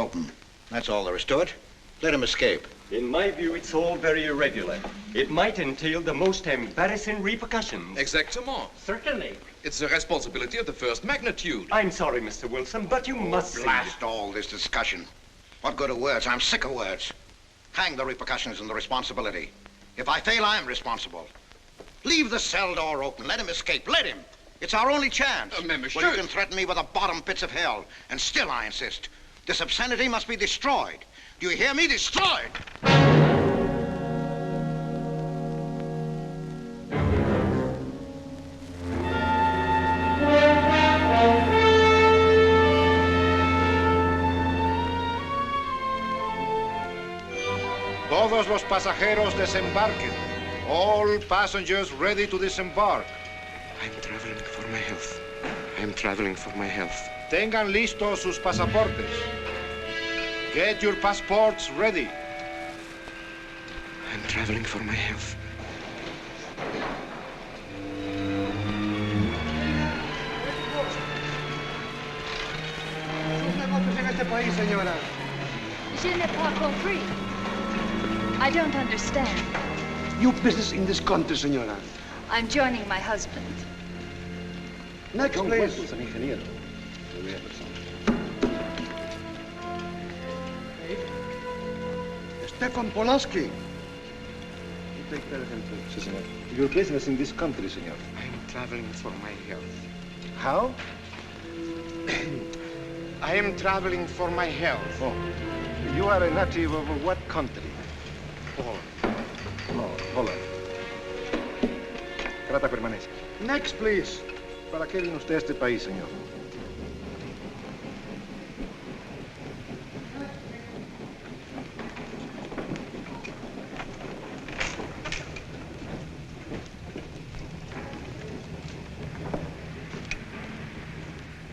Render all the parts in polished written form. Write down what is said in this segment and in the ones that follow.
open. That's all there is to it. Let him escape. In my view, it's all very irregular. It might entail the most embarrassing repercussions. Exactement. Certainly. It's a responsibility of the first magnitude. I'm sorry, Mr. Wilson, but you must see Blast all this discussion. What good are words? I'm sick of words. Hang the repercussions and the responsibility. If I fail, I'm responsible. Leave the cell door open. Let him escape. Let him. It's our only chance. Monsieur. Well, you can threaten me with the bottom pits of hell, and still I insist. This obscenity must be destroyed. Do you hear me? Destroyed! Todos los pasajeros desembarquen. All passengers ready to disembark. I'm traveling for my health. I'm traveling for my health. Tengan listos sus pasaportes. Get your passports ready. I'm traveling for my health. Je n'ai pas compris. I don't understand. You business in this country, senora. I'm joining my husband. Next, please. Stefan Polaski. You take care of him, too, senor. Your business in this country, senor. I'm traveling for my health. How? I am traveling for my health. Oh. You are a native of what country? Holland. Trata permanece. Next, please. ¿Para qué vino usted a este país, señor?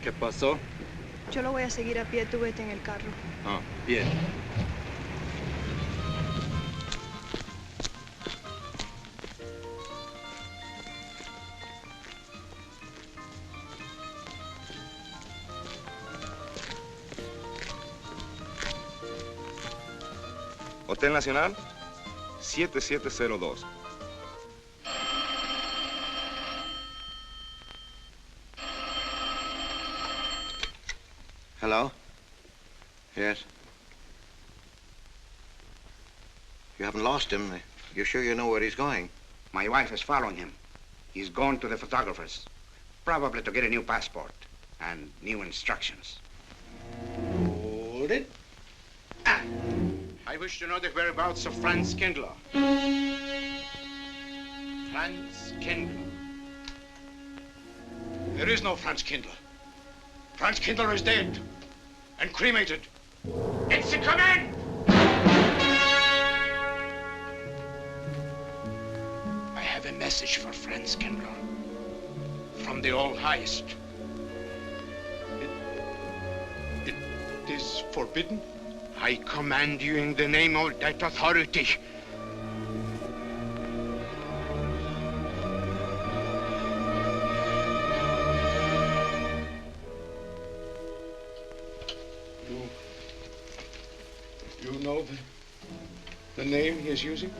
¿Qué pasó? Yo lo voy a seguir a pie, tú vete en el carro. Ah, bien. Hotel Nacional, 7702. Hello? Yes? You haven't lost him. You're sure you know where he's going? My wife is following him. He's gone to the photographer's, probably to get a new passport and new instructions. Hold it. I wish to know the whereabouts of Franz Kindler. Franz Kindler. There is no Franz Kindler. Franz Kindler is dead and cremated. It's a command! I have a message for Franz Kindler from the All-Highest. It is forbidden? I command you in the name of that authority. You know the name he is using?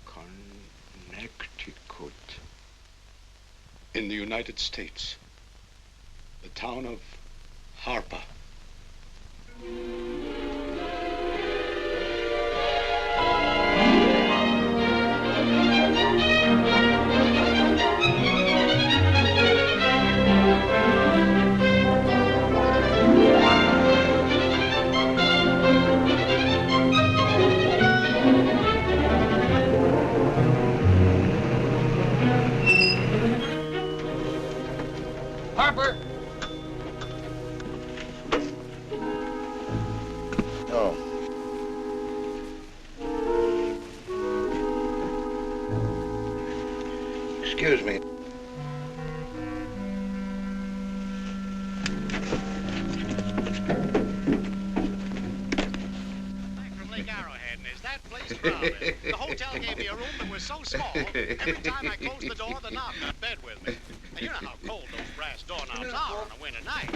Connecticut. In the United States. The town of Harper. Harper! Oh. Excuse me. Lake Arrowhead, and is that place crowded? The hotel gave me a room that was so small, every time I closed the door, the knob got bed with me. And you know how cold those brass doorknobs are on a winter night.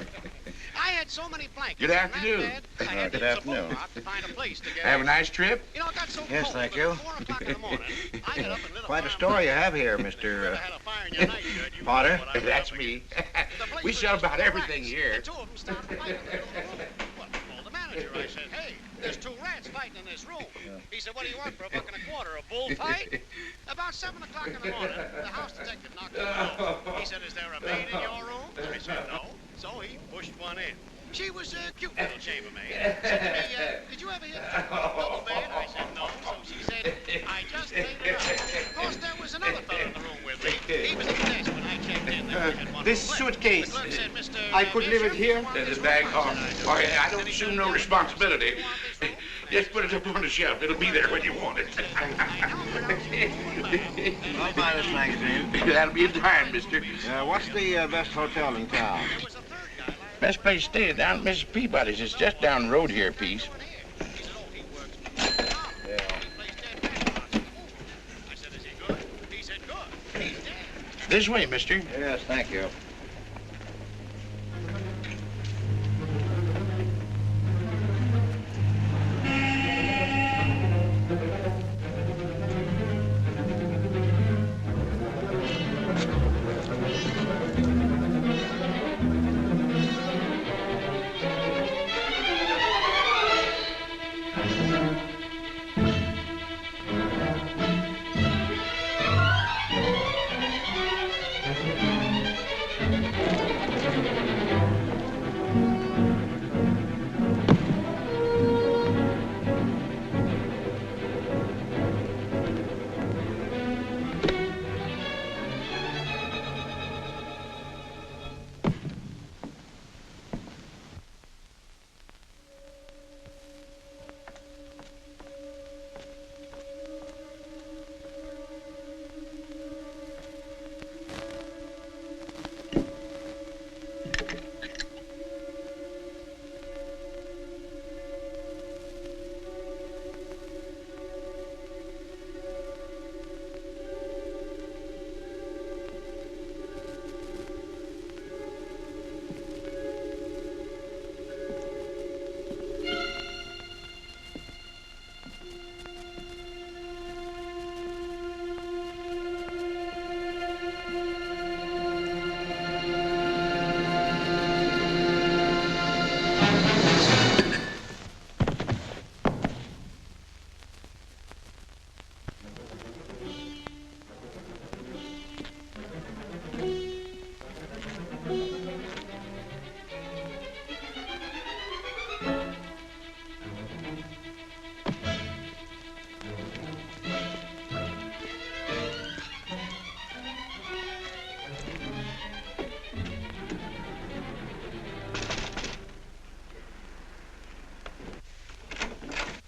I had so many blankets. Good afternoon. In that bed, I had Good to use a afternoon. boat to find a place to get Have a in. nice trip? You know, it got so Yes, cold thank that you. at 4 o'clock in the morning, I got up and lit a Quite a fire story you burning. have here, If you Mr. ever had a fire in your night shirt, you Potter. know what I was That's up me. against. The place We was sell just about full of everything rats, here. And two of them started fighting in the middle of the room. Well, I told the manager, I said, hey, there's 2 rats fighting in this room. He said, what do you want for $1.25? A bullfight? About 7 o'clock in the morning, the house detective knocked on the door. He said, is there a maid in your room? I said, no. So he pushed one in. She was a cute little chambermaid. Said to me, did you ever hear the talk about double bed? I said, no. So she said, I just laid it out. Of course, there was another fellow in the room with me. He was at the desk when I checked in. There was one This room left. suitcase, The clerk said, Mr. I could leave it here? The bag off. Oh, yeah, I don't assume no responsibility. Just put it up on the shelf. It'll be there when you want it. I'll buy this magazine. That'll be in time, mister. What's the best hotel in town? Best place to stay is down at Mrs. Peabody's. It's just down the road here a piece. This way, mister. Yes, thank you.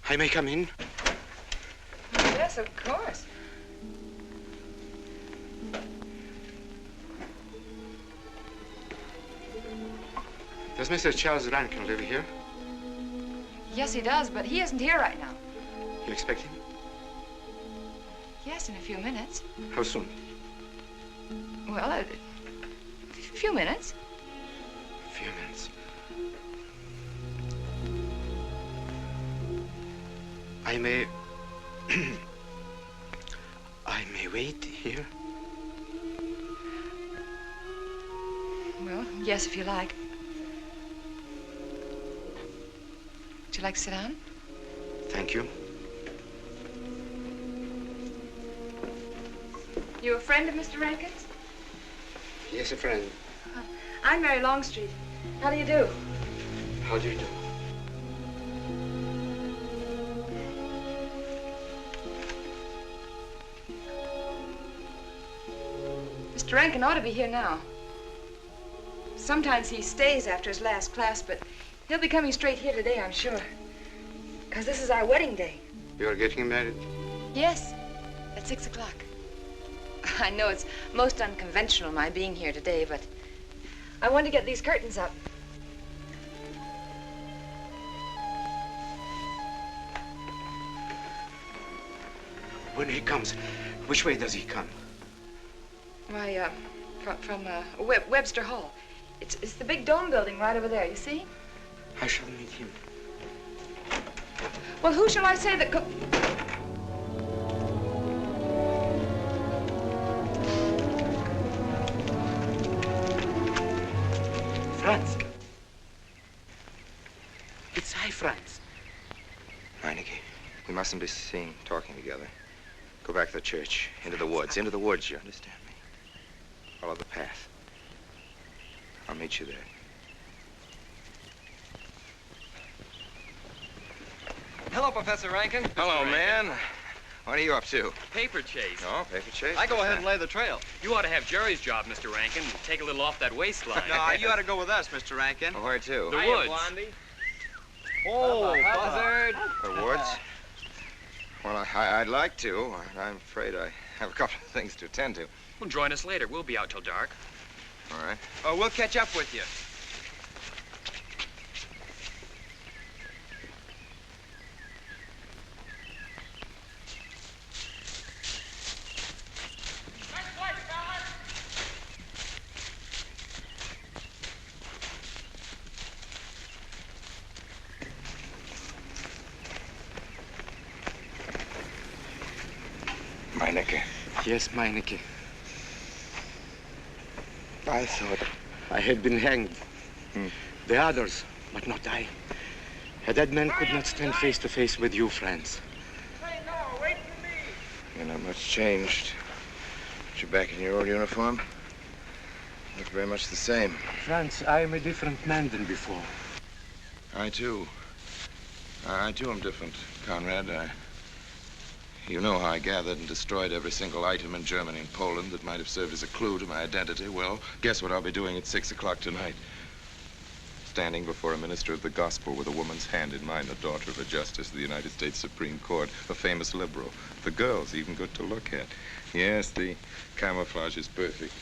I may come in? Yes, of course. Does Mr. Charles Rankin live here? Yes, he does, but he isn't here right now. You expect him? Yes, in a few minutes. How soon? Well, a few minutes. A few minutes. I may... I may wait here? Well, yes, if you like. Would you like to sit down? Thank you. You a friend of Mr. Rankin's? Yes, a friend. I'm Mary Longstreet. How do you do? How do you do? Mr. Rankin ought to be here now. Sometimes he stays after his last class, but he'll be coming straight here today, I'm sure. Because this is our wedding day. You're getting married? Yes, at 6 o'clock. I know it's most unconventional, my being here today, but I want to get these curtains up. When he comes, which way does he come? Why, from Webster Hall. It's the big dome building right over there, you see? I shall meet him. Well, who shall I say that go... Franz. It's I, Franz. Meineke, we mustn't be seen talking together. Go back to the church, into the woods, you understand me? Follow the path. I'll meet you there. Hello, Professor Rankin. Hello, man. What are you up to? Paper chase. Oh, paper chase? I go ahead and lay the trail. You ought to have Jerry's job, Mr. Rankin. Take a little off that waistline. No, you ought to go with us, Mr. Rankin. Where to? The woods. Blondie. Oh, Buzzard. The woods? Well, I'd like to. I'm afraid I have a couple of things to attend to. Well, join us later. We'll be out till dark. All right. Oh, we'll catch up with you. Meineke. Yes, Meineke. I thought I had been hanged. The others, but not I. A dead man could not stand face to face with you, Franz. Hey, no, wait for me. You're not much changed. But you're back in your old uniform. Look very much the same. Franz, I am a different man than before. I too am different, Conrad. You know how I gathered and destroyed every single item in Germany and Poland that might have served as a clue to my identity. Well, guess what I'll be doing at 6 o'clock tonight? Standing before a minister of the gospel with a woman's hand in mine, the daughter of a justice of the United States Supreme Court, a famous liberal. The girl's even good to look at. Yes, the camouflage is perfect.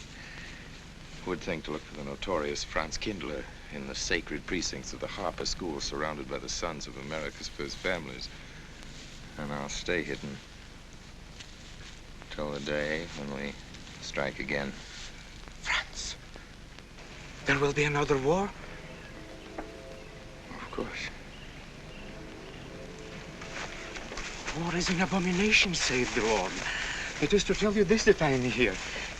Who would think to look for the notorious Franz Kindler in the sacred precincts of the Harper School, surrounded by the sons of America's first families? And I'll stay hidden till the day when we strike again. Franz, there will be another war? Of course. War is an abomination, saith the Lord. It is to tell you this that I am here.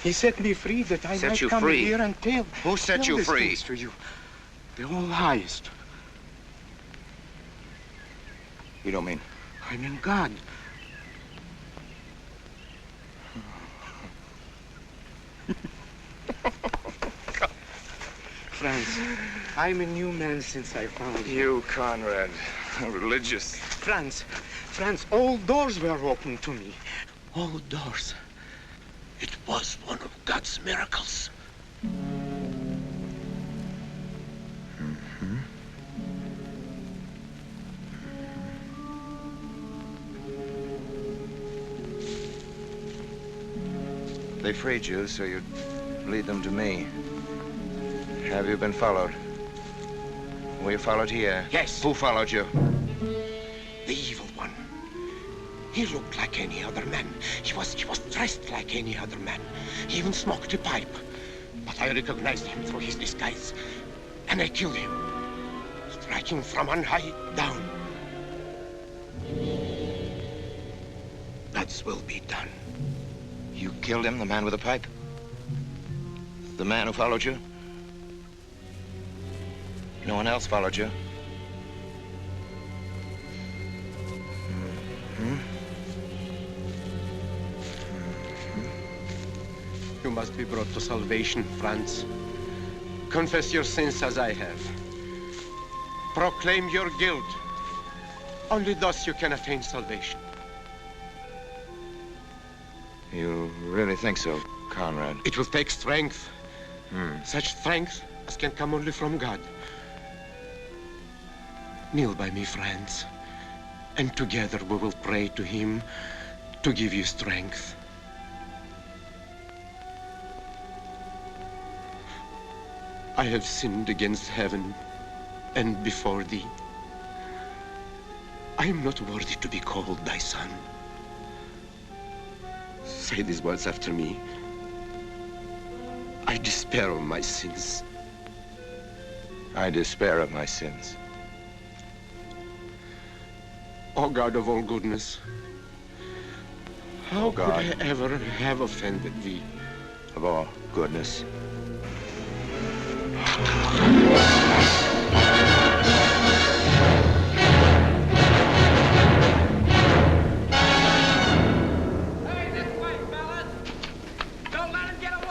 He set me free that I might come here and tell. Who set you free? To you. The All Highest. You don't mean? I mean God. Franz, I'm a new man since I found you. You, Conrad, religious. Franz, all doors were open to me. All doors. It was one of God's miracles. They freed you so you'd lead them to me. Have you been followed? Were you followed here? Yes. Who followed you? The evil one. He looked like any other man. He was dressed like any other man. He even smoked a pipe. But I recognized him through his disguise. And I killed him, striking from on high down. God's will be done. You killed him, the man with the pipe? The man who followed you? No one else followed you? You must be brought to salvation, Franz. Confess your sins as I have. Proclaim your guilt. Only thus you can attain salvation. You really think so, Conrad? It will take strength. Such strength as can come only from God. Kneel by me, Franz, and together we will pray to him to give you strength. I have sinned against heaven and before thee. I am not worthy to be called thy son. Say these words after me. I despair of my sins. I despair of my sins. O God of all goodness, how O God, could I ever have offended thee? of all goodness. Don't let him get away!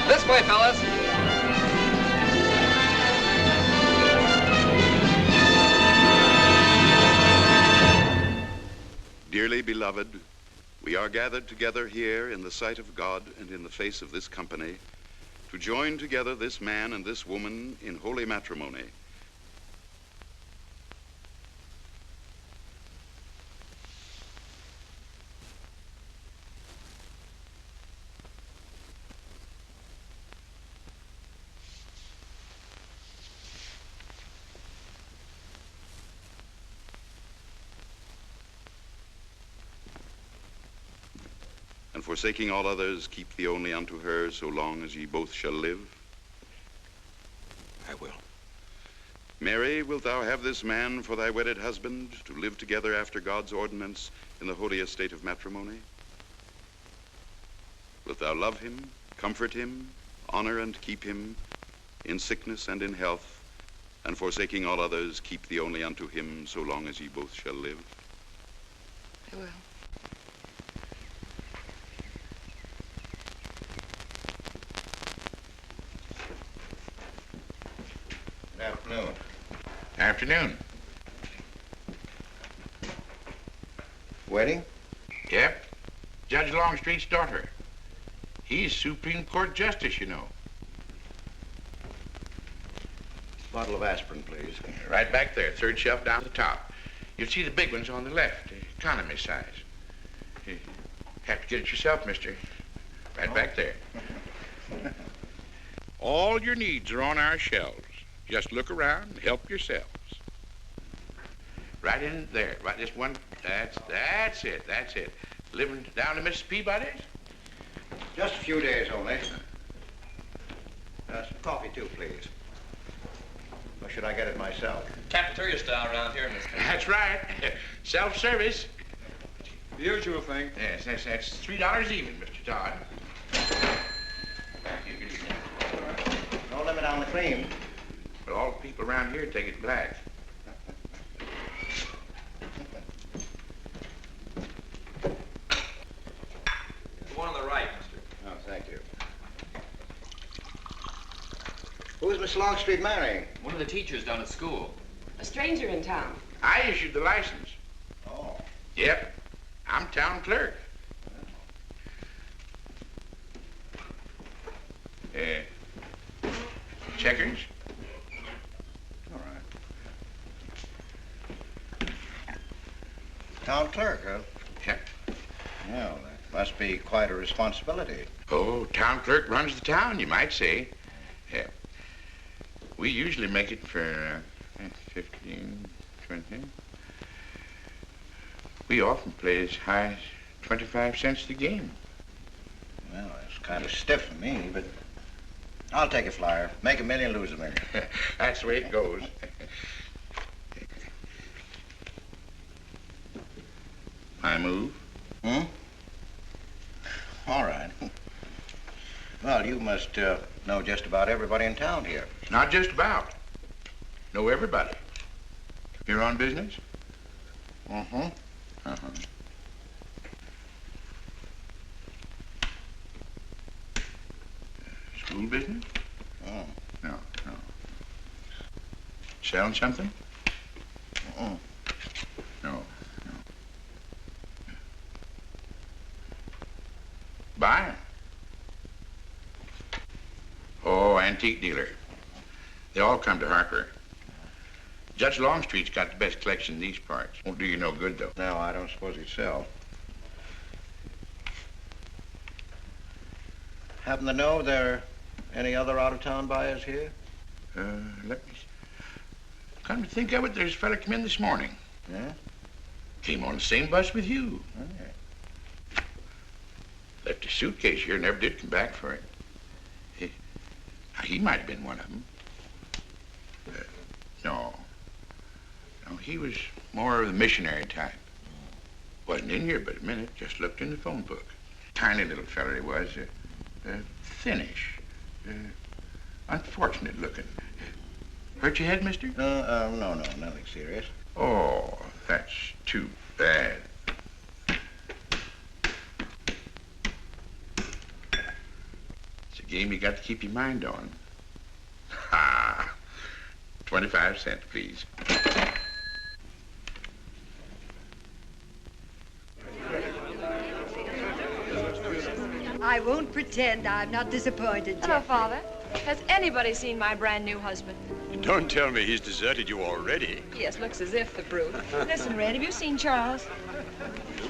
This way, fellas. Dearly beloved, we are gathered together here in the sight of God and in the face of this company to join together this man and this woman in holy matrimony. And forsaking all others, keep thee only unto her so long as ye both shall live? I will. Mary, wilt thou have this man for thy wedded husband, to live together after God's ordinance in the holy estate of matrimony? Wilt thou love him, comfort him, honor and keep him in sickness and in health, and forsaking all others, keep thee only unto him so long as ye both shall live? I will. Good afternoon. Afternoon. Wedding? Yep. Judge Longstreet's daughter. He's Supreme Court Justice, you know. Bottle of aspirin, please. Right back there, third shelf down the top. You'll see the big ones on the left, the economy size. You have to get it yourself, mister. Right back there. All your needs are on our shelves. Just look around and help yourselves. Right in there, right this one, that's it. Living down to Mrs. Peabody's? Just a few days only. Some coffee, too, please. Or should I get it myself? Cafeteria style around here, mister. That's right. Self-service. The usual thing. Yes, that's $3 even, Mr. Todd. No limit on the cream. But all the people around here take it black. The one on the right, mister. Oh, thank you. Who's Miss Longstreet marrying? One of the teachers down at school. A stranger in town. I issued the license. Oh. Yep. I'm town clerk. Checkers? All right. Town clerk, huh? Yep. Well, that must be quite a responsibility. Oh, town clerk runs the town, you might say. Yeah. We usually make it for 15, 20. We often play as high as 25 cents the game. Well, it's kind of stiff for me, but I'll take a flyer. Make a million, lose a million. That's the way it goes. I move. Hmm? All right. Well, you must know just about everybody in town here. Not just about. Know everybody. You're on business? Mm-hmm. Uh-huh. School business? Oh. No. Selling something? Mm-mm. No. Buying? Oh, antique dealer. They all come to Harper. Judge Longstreet's got the best collection in these parts. Won't do you no good, though. No, I don't suppose he'd sell. Happen to know there are any other out-of-town buyers here? Let me see. Come to think of it, there's a fella come in this morning. Yeah? Came on the same bus with you. Okay. Left his suitcase here, never did come back for it. He might have been one of them. No, he was more of the missionary type. Wasn't in here but a minute, just looked in the phone book. Tiny little fella he was, thinnish, unfortunate looking. Hurt your head, mister? No, nothing serious. Oh, that's too bad. It's a game you got to keep your mind on. Ha! 25 cents, please. I won't pretend I'm not disappointed, Hello, Jeff. Father. Has anybody seen my brand new husband? Don't tell me he's deserted you already. Yes, looks as if, the brute. Listen, Red, have you seen Charles?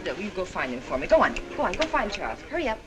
You go find him for me. Go on, go find Charles. Hurry up.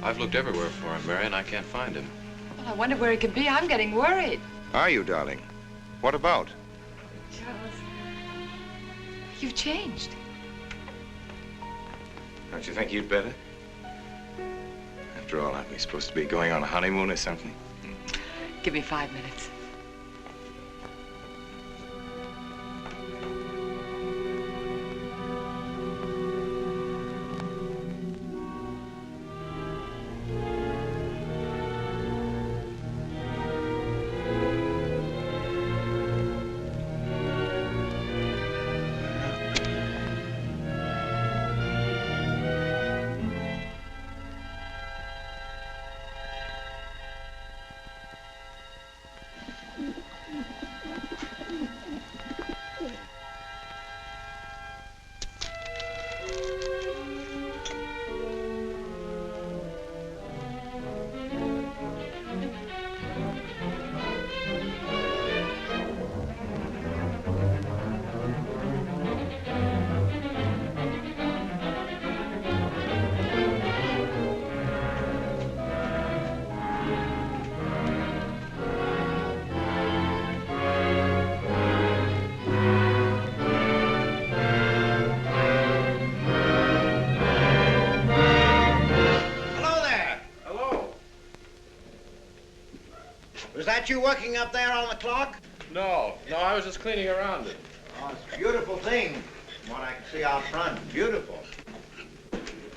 I've looked everywhere for him, Mary, and I can't find him. Well, I wonder where he could be. I'm getting worried. Are you, darling? What about? Charles, you've changed. Don't you think you'd better? After all, aren't we supposed to be going on a honeymoon or something? Give me 5 minutes. Was that you working up there on the clock? No, I was just cleaning around it. Oh, it's a beautiful thing. From what I can see out front. Beautiful.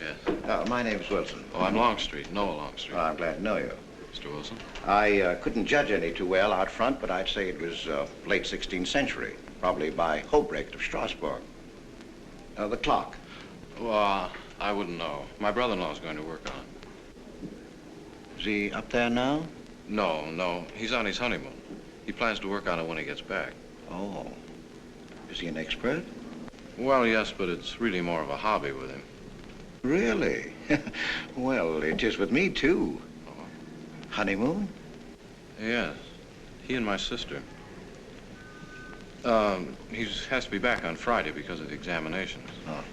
Yes. My name's Wilson. Oh, I'm Longstreet, Noah Longstreet. Oh, I'm glad to know you. Mr. Wilson? I couldn't judge any too well out front, but I'd say it was late 16th century, probably by Hobrecht of Strasbourg. The clock. Well, I wouldn't know. My brother-in-law's going to work on it. Is he up there now? No. He's on his honeymoon. He plans to work on it when he gets back. Oh. Is he an expert? Well, yes, but it's really more of a hobby with him. Really? Well, it is with me, too. Oh. Honeymoon? Yes. He and my sister. He has to be back on Friday because of the examinations. Oh.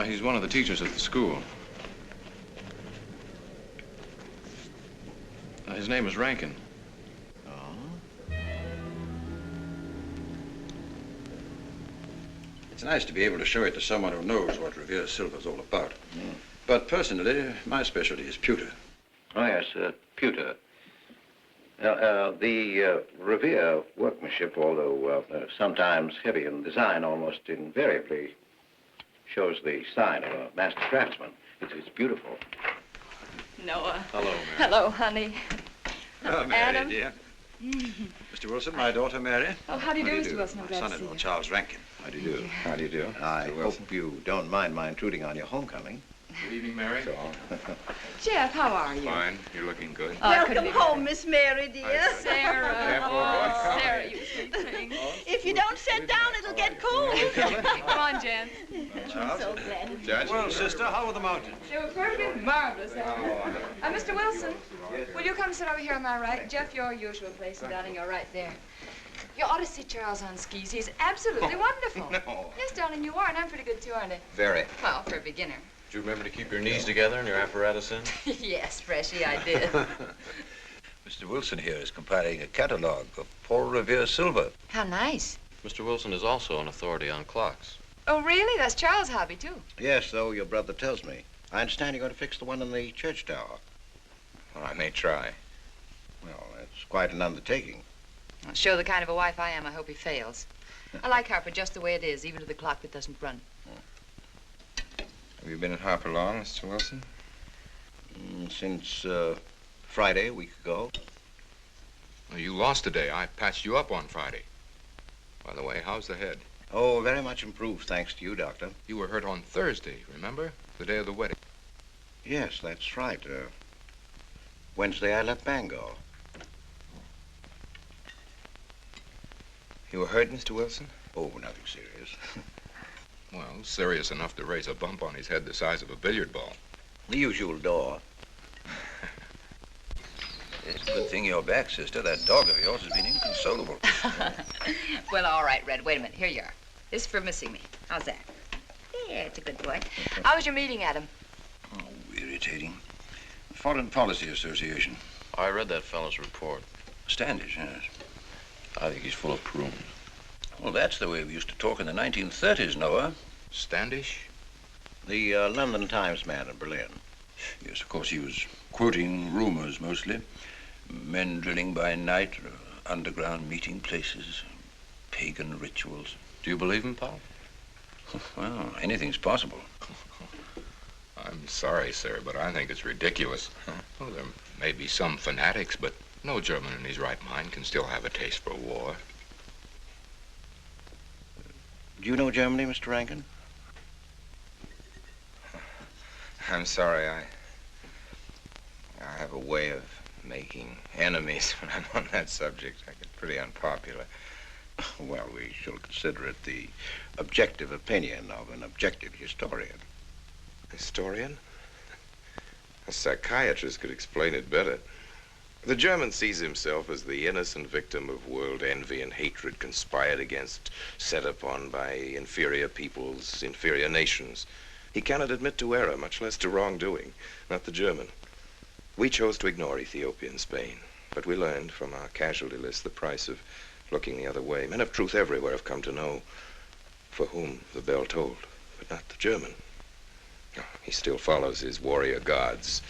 He's one of the teachers at the school. His name is Rankin. It's nice to be able to show it to someone who knows what Revere Silver's all about. But personally, my specialty is pewter. Oh, yes, pewter. The Revere workmanship, although sometimes heavy in design, almost invariably shows the sign of a master craftsman. It's beautiful. Noah. Hello, Mary. Hello, honey. Oh, Mary, Adam. dear. Mr. Wilson, my daughter, Mary. Oh, how do you do, Mr. Wilson? I'm My glad to see son-in-law, you. Charles Rankin. How do you do? How do you do? I hope you don't mind my intruding on your homecoming. Good evening, Mary. Jeff, how are you? Fine. You're looking good. Welcome home, Miss Mary, dear. Sarah. Oh, Sarah, you sweet thing. If you don't sit down, it'll get cold. Come on, Jan. I'm so glad. Judge? Well, sister, how were the mountains? They were perfectly marvelous. Mr. Wilson, will you come sit over here on my right? Jeff, your usual place, and darling, you're right there. You ought to see Charles on skis. He's absolutely wonderful. No. Yes, darling, you are, and I'm pretty good too, aren't I? Very. Well, for a beginner. Do you remember to keep your knees together and your apparatus in? Yes, Freshy, I did. Mr. Wilson here is compiling a catalog of Paul Revere silver. How nice. Mr. Wilson is also an authority on clocks. Oh, really? That's Charles' hobby, too. Yes, so your brother tells me. I understand you're going to fix the one in the church tower. Well, I may try. Well, that's quite an undertaking. Well, show the kind of a wife I am, I hope he fails. I like Harper just the way it is, even to the clock that doesn't run. Have you been at Harper long, Mr. Wilson? Since Friday, a week ago. Well, you lost today. I patched you up on Friday. By the way, how's the head? Oh, very much improved, thanks to you, Doctor. You were hurt on Thursday, remember? The day of the wedding. Yes, that's right. Wednesday, I left Bangor. You were hurt, Mr. Wilson? Oh, nothing serious. Well, serious enough to raise a bump on his head the size of a billiard ball. The usual door. It's a good thing you're back, sister. That dog of yours has been inconsolable. Well, all right, Red. Wait a minute. Here you are. This is for missing me. How's that? Yeah, it's a good boy. How was your meeting, Adam? Oh, irritating. Foreign Policy Association. I read that fellow's report. Standish, yes. I think he's full of prunes. Well, that's the way we used to talk in the 1930s, Noah. Standish? The London Times man in Berlin. Yes, of course, he was quoting rumors mostly. Men drilling by night, underground meeting places, pagan rituals. Do you believe him, Paul? Well, anything's possible. I'm sorry, sir, but I think it's ridiculous. Well, there may be some fanatics, but no German in his right mind can still have a taste for war. Do you know Germany, Mr. Rankin? I'm sorry, I have a way of making enemies when I'm on that subject. I get pretty unpopular. Well, we shall consider it the objective opinion of an objective historian. Historian? A psychiatrist could explain it better. The German sees himself as the innocent victim of world envy and hatred conspired against, set upon by inferior peoples, inferior nations. He cannot admit to error, much less to wrongdoing, not the German. We chose to ignore Ethiopia and Spain, but we learned from our casualty list the price of looking the other way. Men of truth everywhere have come to know for whom the bell tolled, but not the German. He still follows his warrior gods,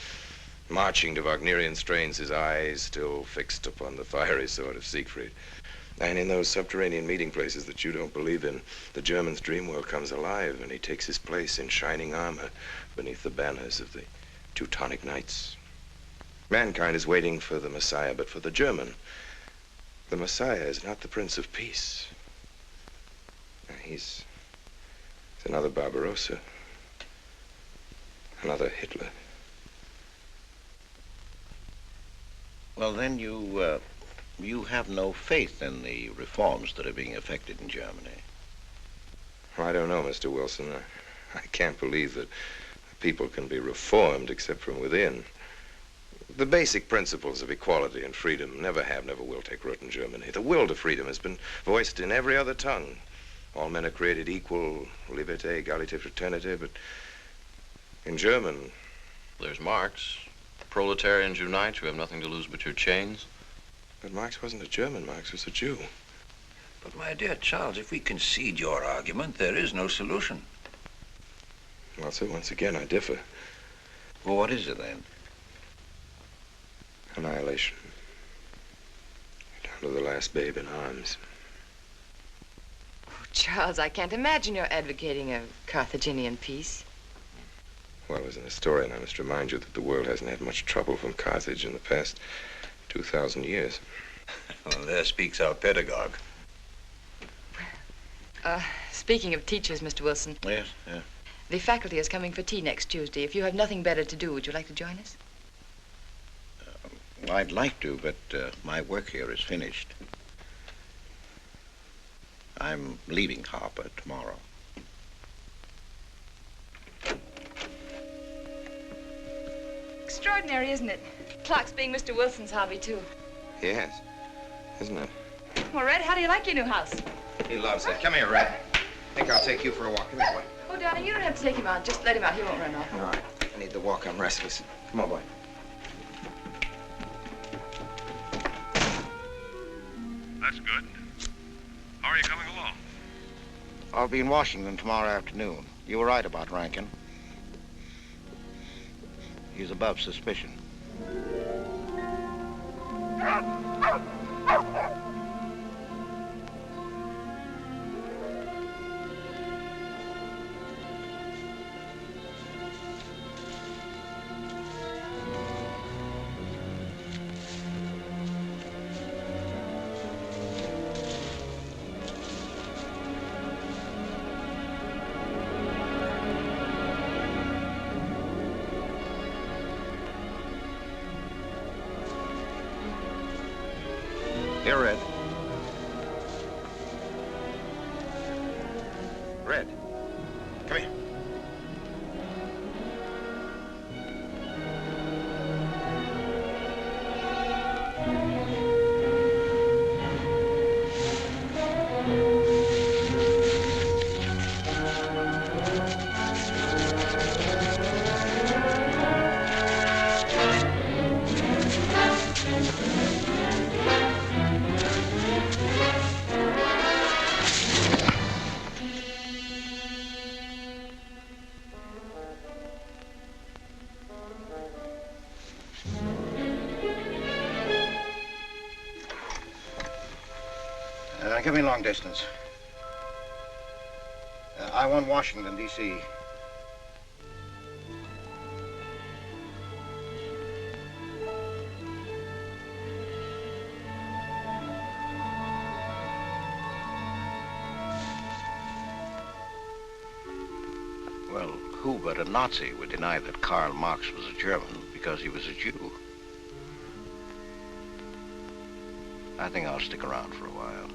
marching to Wagnerian strains, his eyes still fixed upon the fiery sword of Siegfried. And in those subterranean meeting places that you don't believe in, the German's dream world comes alive, and he takes his place in shining armor beneath the banners of the Teutonic Knights. Mankind is waiting for the Messiah, but for the German, the Messiah is not the Prince of Peace. He's another Barbarossa, another Hitler. Well, then you have no faith in the reforms that are being effected in Germany. Well, I don't know, Mr. Wilson. I can't believe that people can be reformed except from within. The basic principles of equality and freedom never have, never will take root in Germany. The will to freedom has been voiced in every other tongue. All men are created equal, liberté, égalité, fraternité, but in German... There's Marx. Proletarians unite, you have nothing to lose but your chains. But Marx wasn't a German, Marx was a Jew. But my dear Charles, if we concede your argument, there is no solution. Well, sir, once again, I differ. Well, what is it then? Annihilation. Down to the last babe in arms. Oh, Charles, I can't imagine you're advocating a Carthaginian peace. Well, as an historian, I must remind you that the world hasn't had much trouble from Carthage in the past 2,000 years. Well, there speaks our pedagogue. Speaking of teachers, Mr. Wilson. Yes, yeah. The faculty is coming for tea next Tuesday. If you have nothing better to do, would you like to join us? Well, I'd like to, but my work here is finished. I'm leaving Harper tomorrow. Extraordinary, isn't it? Clocks being Mr. Wilson's hobby, too. Yes, isn't it? Well, Red, how do you like your new house? He loves it. Come here, Red. I think I'll take you for a walk. Come here, boy. Oh, darling, you don't have to take him out. Just let him out. He won't run off. All right. I need the walk. I'm restless. Come on, boy. That's good. How are you coming along? I'll be in Washington tomorrow afternoon. You were right about Rankin. He's above suspicion. Here, Red. Red, come here. Give me long distance. I want Washington, D.C. Well, who but a Nazi would deny that Karl Marx was a German because he was a Jew? I think I'll stick around for a while.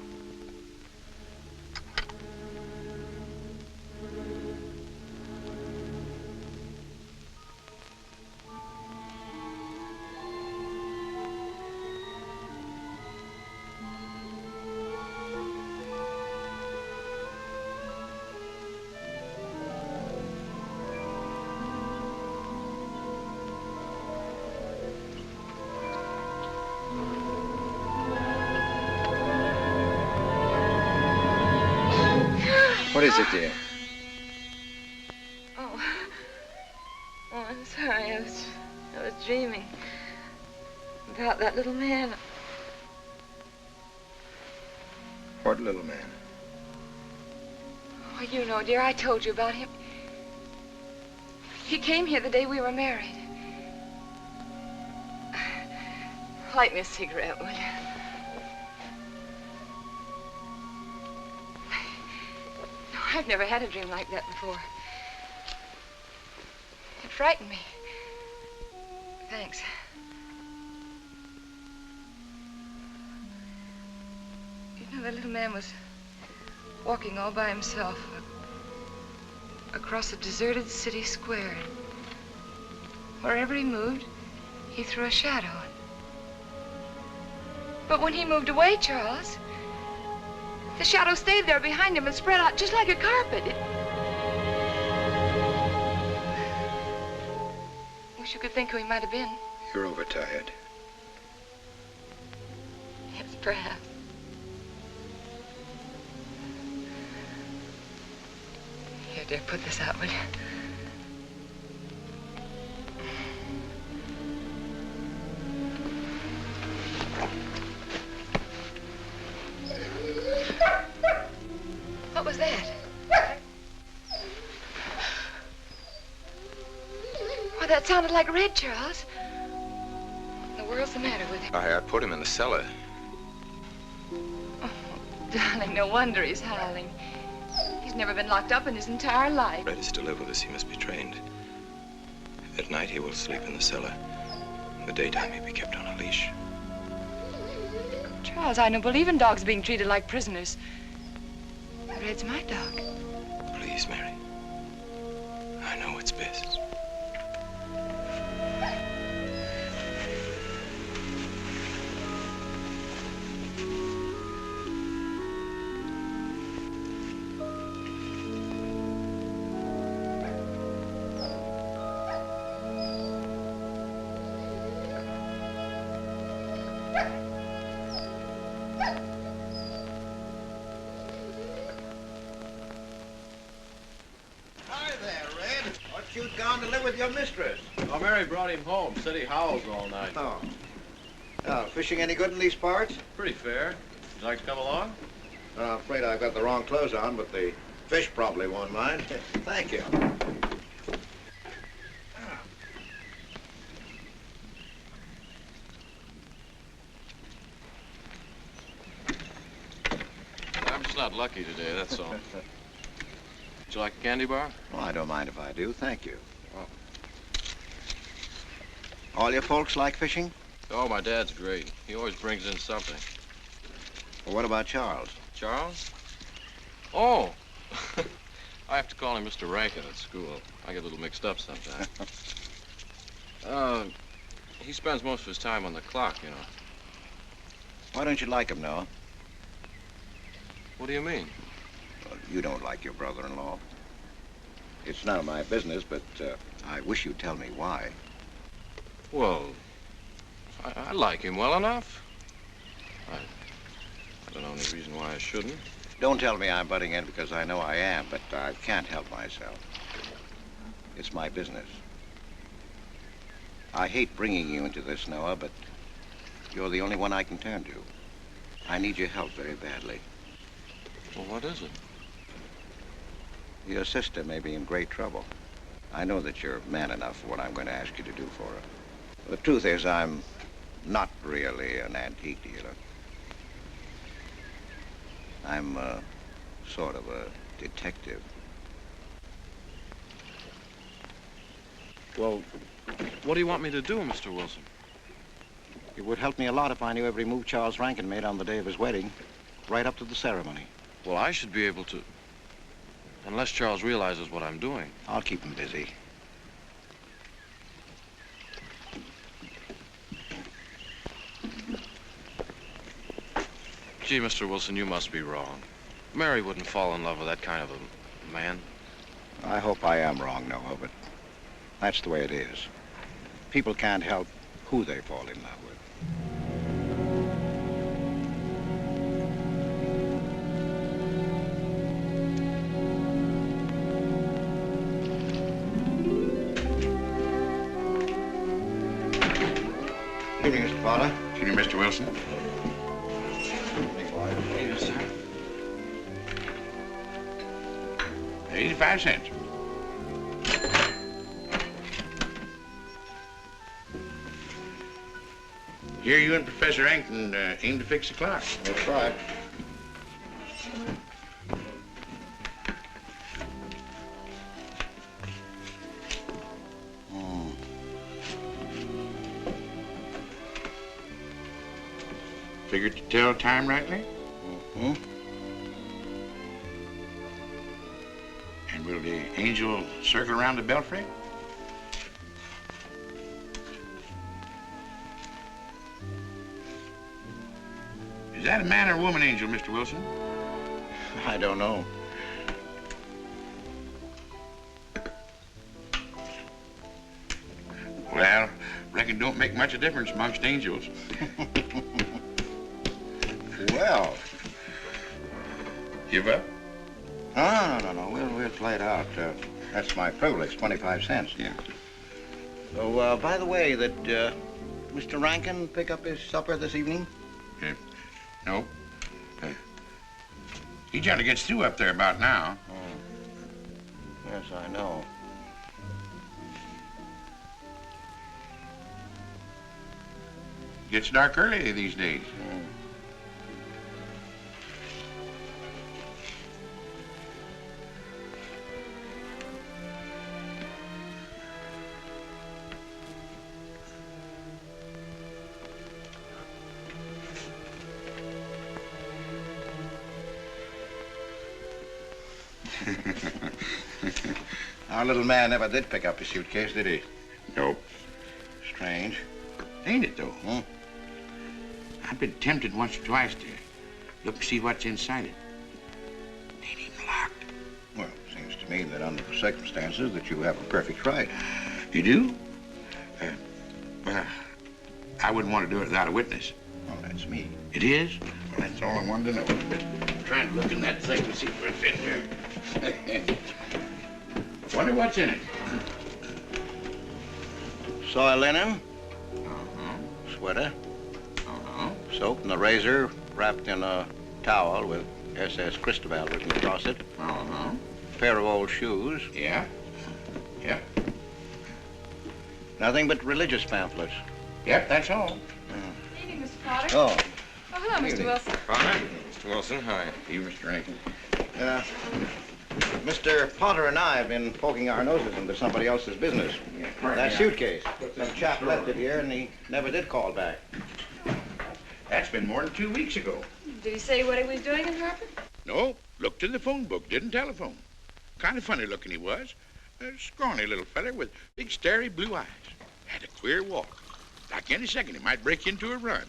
What is it, dear? Oh, I'm sorry. I was dreaming about that little man. What little man? Oh, you know, dear, I told you about him. He came here the day we were married. Light me a cigarette, will you? No, I've never had a dream like that before. It frightened me. Thanks. You know, the little man was walking all by himself across a deserted city square. Wherever he moved, He threw a shadow. But when he moved away, Charles, the shadow stayed there behind him and spread out just like a carpet. Wish you could think who he might have been. You're overtired. Yes, perhaps. Here, dear, put this out, will you? What was that? Why, that sounded like Red, Charles. What in the world's the matter with him? I put him in the cellar. Oh, darling, no wonder he's howling. He's never been locked up in his entire life. Red is to live with us. He must be trained. At night, he will sleep in the cellar. In the daytime, he'll be kept on a leash. Charles, I don't believe in dogs being treated like prisoners. Red's my dog. Please, Mary. I know it's best. You'd gone to live with your mistress. Oh, Mary brought him home. Said he howls all night. Oh. Oh, fishing any good in these parts? Pretty fair. Would you like to come along? I'm afraid I've got the wrong clothes on, but the fish probably won't mind. Thank you. I'm just not lucky today, that's all. Would you like a candy bar? Oh, I don't mind if I do. Thank you. Oh. All your folks like fishing? Oh, my dad's great. He always brings in something. Well, what about Charles? Charles? Oh! I have to call him Mr. Rankin at school. I get a little mixed up sometimes. He spends most of his time on the clock, you know. Why don't you like him, Noah? What do you mean? Well, you don't like your brother-in-law. It's none of my business, but I wish you'd tell me why. Well, I like him well enough. I don't know any reason why I shouldn't. Don't tell me I'm butting in because I know I am, but I can't help myself. It's my business. I hate bringing you into this, Noah, but you're the only one I can turn to. I need your help very badly. Well, what is it? Your sister may be in great trouble. I know that you're man enough for what I'm going to ask you to do for her. The truth is, I'm not really an antique dealer. I'm sort of a detective. Well, what do you want me to do, Mr. Wilson? It would help me a lot if I knew every move Charles Rankin made on the day of his wedding, right up to the ceremony. Well, I should be able to, unless Charles realizes what I'm doing. I'll keep him busy. Gee, Mr. Wilson, you must be wrong. Mary wouldn't fall in love with that kind of a man. I hope I am wrong, Noah, but that's the way it is. People can't help who they fall in love with. Good evening, Mr. Fowler. Good evening, Mr. Wilson. 85 cents. Here you and Professor Ankton aim to fix the clock. That's right. Figured to tell time rightly? Mm-hmm. And will the angel circle around the belfry? that a man or a woman, Angel, Mr. Wilson? I don't know. Well, reckon don't make much of a difference amongst angels. Well. Give up? No. We'll play it out. That's my privilege, 25 cents. Yeah. So, by the way, did Mr. Rankin pick up his supper this evening? No. He generally gets through up there about now. Oh. Yes, I know. Gets dark early these days. Our little man never did pick up his suitcase, did he? Nope. Strange. Ain't it, though? I've been tempted once or twice to look and see what's inside it. Ain't even locked. Well, it seems to me that under the circumstances that you have a perfect right. You do? Well, I wouldn't want to do it without a witness. Oh, that's me. It is? Well, that's all I wanted to know. I'm trying to look in that thing and see what's in here. Wonder what's in it. Soy linen. Sweater. Soap and a razor wrapped in a towel with SS Cristobal written across it. Pair of old shoes. Yeah. Yep. Nothing but religious pamphlets. Yep, that's all. Evening, Mr. Potter. Oh. Oh, hello, Mr. Wilson. Potter? Mr. Wilson, hi. You, Mr. Rankin. Mr. Potter and I have been poking our noses into somebody else's business. That suitcase. Some chap left it here and he never did call back. That's been more than 2 weeks ago. Did he say what he was doing in Hartford? No, looked in the phone book, didn't telephone. Kind of funny looking he was. A scrawny little feller with big starey blue eyes. Had a queer walk. Like any second he might break into a run.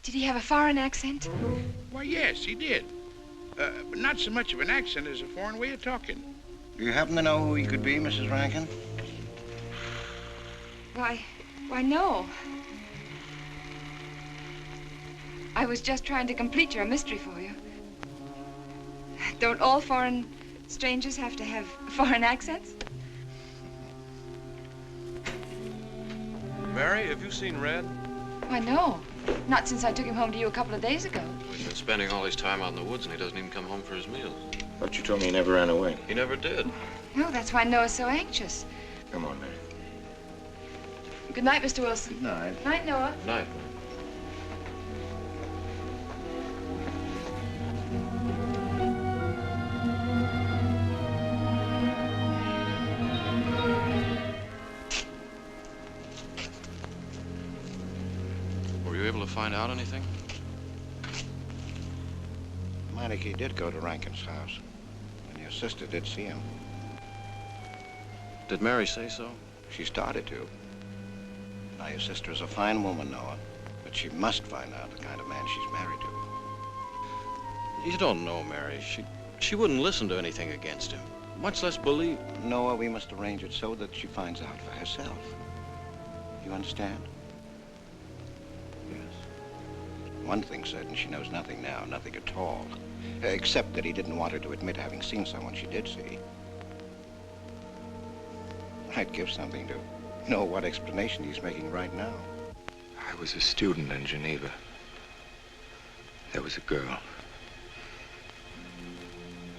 Did he have a foreign accent? Why, yes, he did. But not so much of an accent as a foreign way of talking. Do you happen to know who he could be, Mrs. Rankin? Why, no. I was just trying to complete your mystery for you. Don't all foreign strangers have to have foreign accents? Mary, have you seen Red? Why, no. Not since I took him home to you a couple of days ago. He's been spending all his time out in the woods, and he doesn't even come home for his meals. But you told me he never ran away. He never did. No, that's why Noah's so anxious. Come on, Mary. Good night, Mr. Wilson. Good night. Night, Noah. Night. Were you able to find out anything? Meineke did go to Rankin's house, and your sister did see him. Did Mary say so? She started to. Now, your sister is a fine woman, Noah, but she must find out the kind of man she's married to. You don't know Mary. She wouldn't listen to anything against him, much less believe. Noah, we must arrange it so that she finds out for herself. You understand? Yes. One thing's certain, she knows nothing now, nothing at all. Except that he didn't want her to admit having seen someone she did see. I'd give something to know what explanation he's making right now. I was a student in Geneva. There was a girl.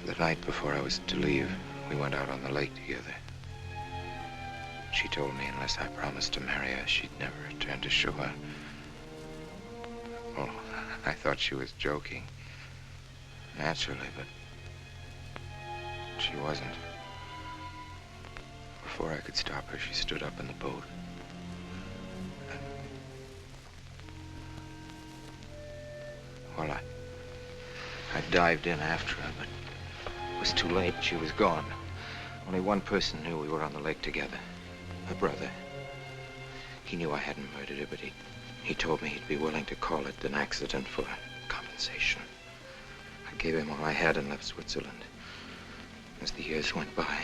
The night before I was to leave, we went out on the lake together. She told me unless I promised to marry her, she'd never return to shore. Well, I thought she was joking. Naturally, but she wasn't. Before I could stop her, she stood up in the boat. Well, I dived in after her, but it was too late. She was gone. Only one person knew we were on the lake together. Her brother. He knew I hadn't murdered her, but he He told me he'd be willing to call it an accident for compensation. I gave him all I had and left Switzerland. As the years went by,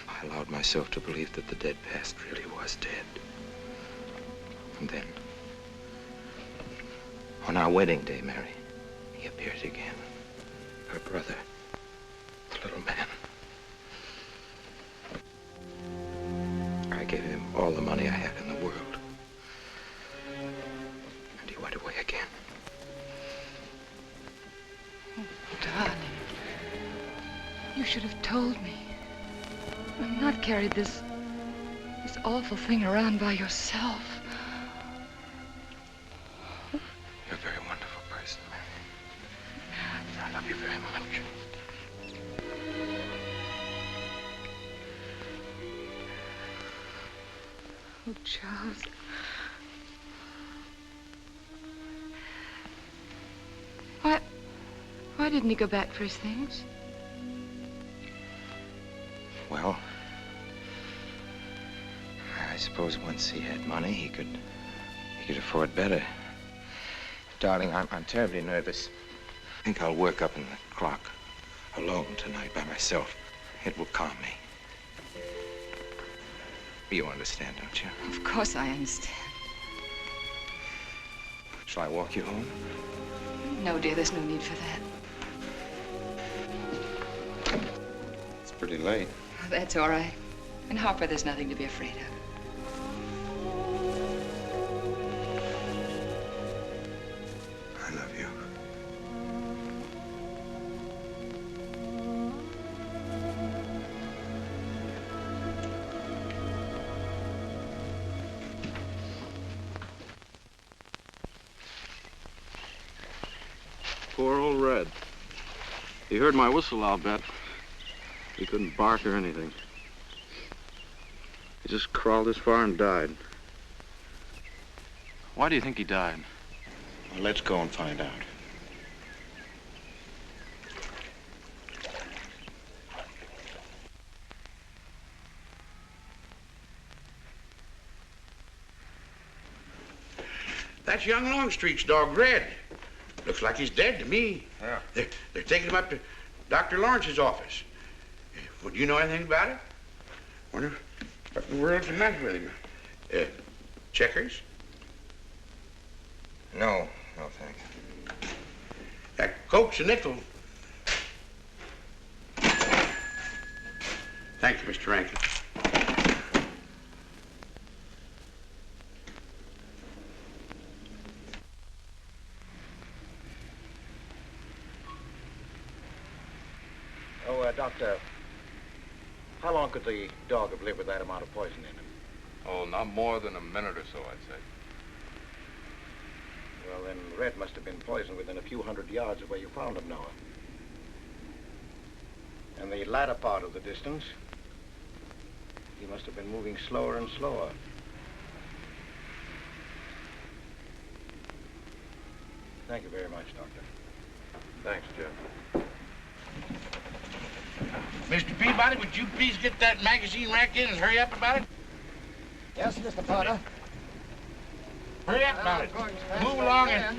I allowed myself to believe that the dead past really was dead. And then, on our wedding day, Mary, he appeared again. Her brother, the little man. I gave him all the money I had in the world. And he went away again. Oh, darling. You should have told me. And not carried this awful thing around by yourself. You're a very wonderful person, Mary. I love you very much. Oh, Charles. Why didn't he go back for his things? Well, I suppose once he had money, he could afford better. Darling, I'm terribly nervous. I think I'll work up in the clock alone tonight by myself. It will calm me. You understand, don't you? Of course I understand. Shall I walk you home? No, dear, there's no need for that. It's pretty late. Oh, that's all right. In Harper, there's nothing to be afraid of. I love you. Poor old Red. He heard my whistle, I'll bet. He couldn't bark or anything. He just crawled this far and died. Why do you think he died? Well, let's go and find out. That's young Longstreet's dog, Red. Looks like he's dead to me. Yeah. They're taking him up to Dr. Lawrence's office. Would you know anything about it? Wonder what in the world's the matter with him? Checkers? No, thanks. Cokes a nickel. Thank you, Mr. Rankin. Doctor, how long could the dog have lived with that amount of poison in him? Oh, not more than a minute or so, I'd say. Well, then Red must have been poisoned within a few hundred yards of where you found him, Noah. And the latter part of the distance, he must have been moving slower and slower. Thank you very much, Doctor. Thanks, Jeff. Mr. Peabody, would you please get that magazine rack in and hurry up about it? Yes, Mr. Potter. Hurry up about it. Move along and...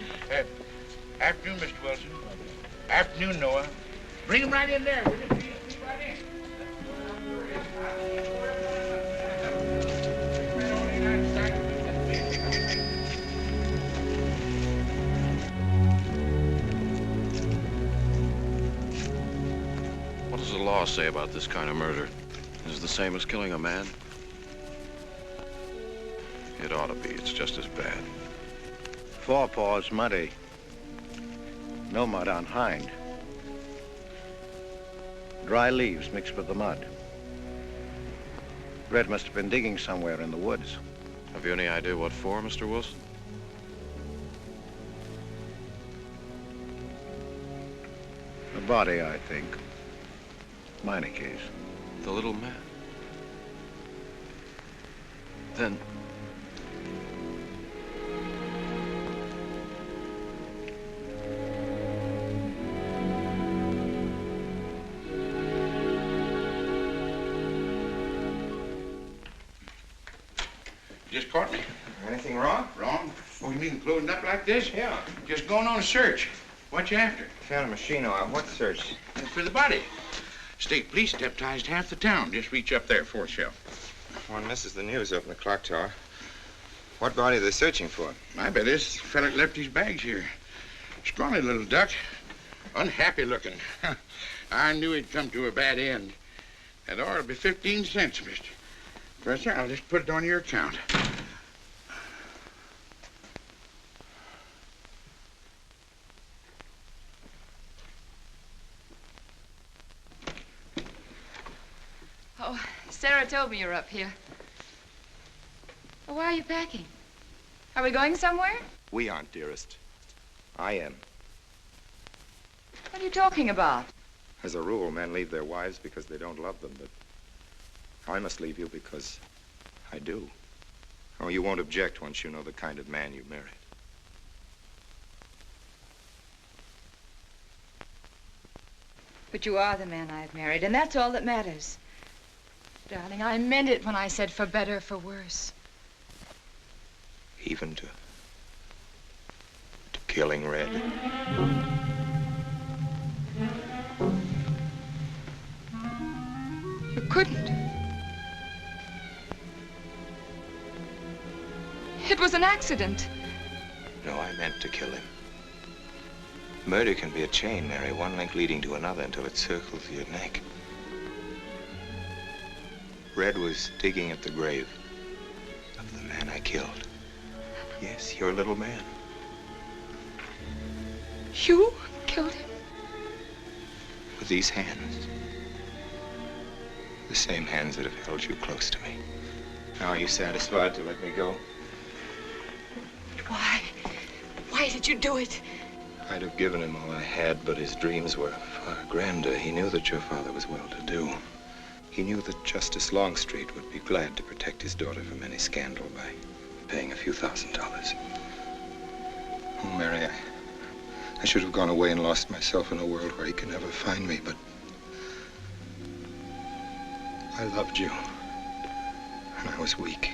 afternoon, Mr. Wilson. Afternoon, Noah. Bring him right in there, will you? Please, right in. What does the law say about this kind of murder? Is it the same as killing a man? It ought to be. It's just as bad. Forepaws muddy. No mud on hind. Dry leaves mixed with the mud. Red must have been digging somewhere in the woods. Have you any idea what for, Mr. Wilson? The body, I think. Minor case. The little man. Then... Just caught me. Anything wrong? Wrong? Oh, you mean closing up like this? Yeah. Just going on a search. What you after? Found a machine oil. What search? For the body. State police deputized half the town. Just reach up there, fourth shelf. One misses the news up in the clock tower. What body are they searching for? I bet this fella left his bags here. Scrawny little duck. Unhappy looking. I knew he'd come to a bad end. That ought to be 15 cents, mister. Professor, I'll just put it on your account. Oh, Sarah told me you're up here. Well, why are you packing? Are we going somewhere? We aren't, dearest. I am. What are you talking about? As a rule, men leave their wives because they don't love them, but I must leave you because I do. Oh, you won't object once you know the kind of man you married. But you are the man I've married, and that's all that matters. Darling, I meant it when I said for better, for worse. Even to killing Red. You couldn't. It was an accident. No, I meant to kill him. Murder can be a chain, Mary, one link leading to another until it circles your neck. Red was digging at the grave of the man I killed. Yes, your little man. You killed him? With these hands. The same hands that have held you close to me. Now, are you satisfied to let me go? Why? Why did you do it? I'd have given him all I had, but his dreams were far grander. He knew that your father was well-to-do. He knew that Justice Longstreet would be glad to protect his daughter from any scandal by paying a few $1,000s. Oh, Mary, I should have gone away and lost myself in a world where he could never find me, but I loved you, and I was weak.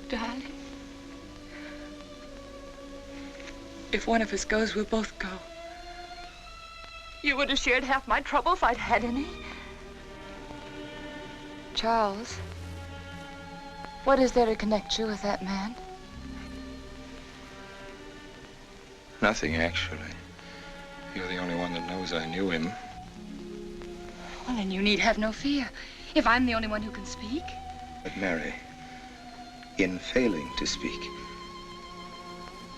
Darling, if one of us goes, we'll both go. You would have shared half my trouble if I'd had any. Charles, what is there to connect you with that man? Nothing, actually. You're the only one that knows I knew him. Well, then you need have no fear. If I'm the only one who can speak. But Mary, in failing to speak,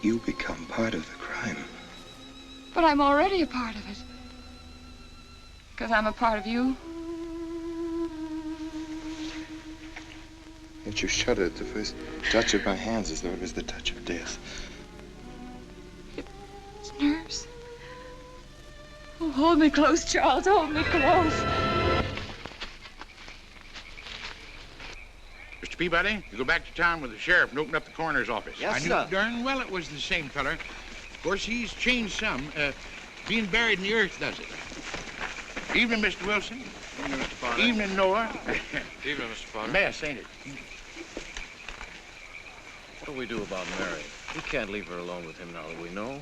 you become part of the crime. But I'm already a part of it. Because I'm a part of you. Yet you shuddered at the first touch of my hands as though it was the touch of death. It's nerves. Oh, hold me close, Charles. Hold me close. Mr. Peabody, you go back to town with the sheriff and open up the coroner's office. Yes, I knew sir. darn well it was the same feller. Of course, he's changed some. Being buried in the earth does it. Evening, Mr. Wilson. Evening, Mr. Potter. Evening, Noah. Evening, Mr. Potter. Mess, ain't it? What do we do about Mary? We can't leave her alone with him now that we know.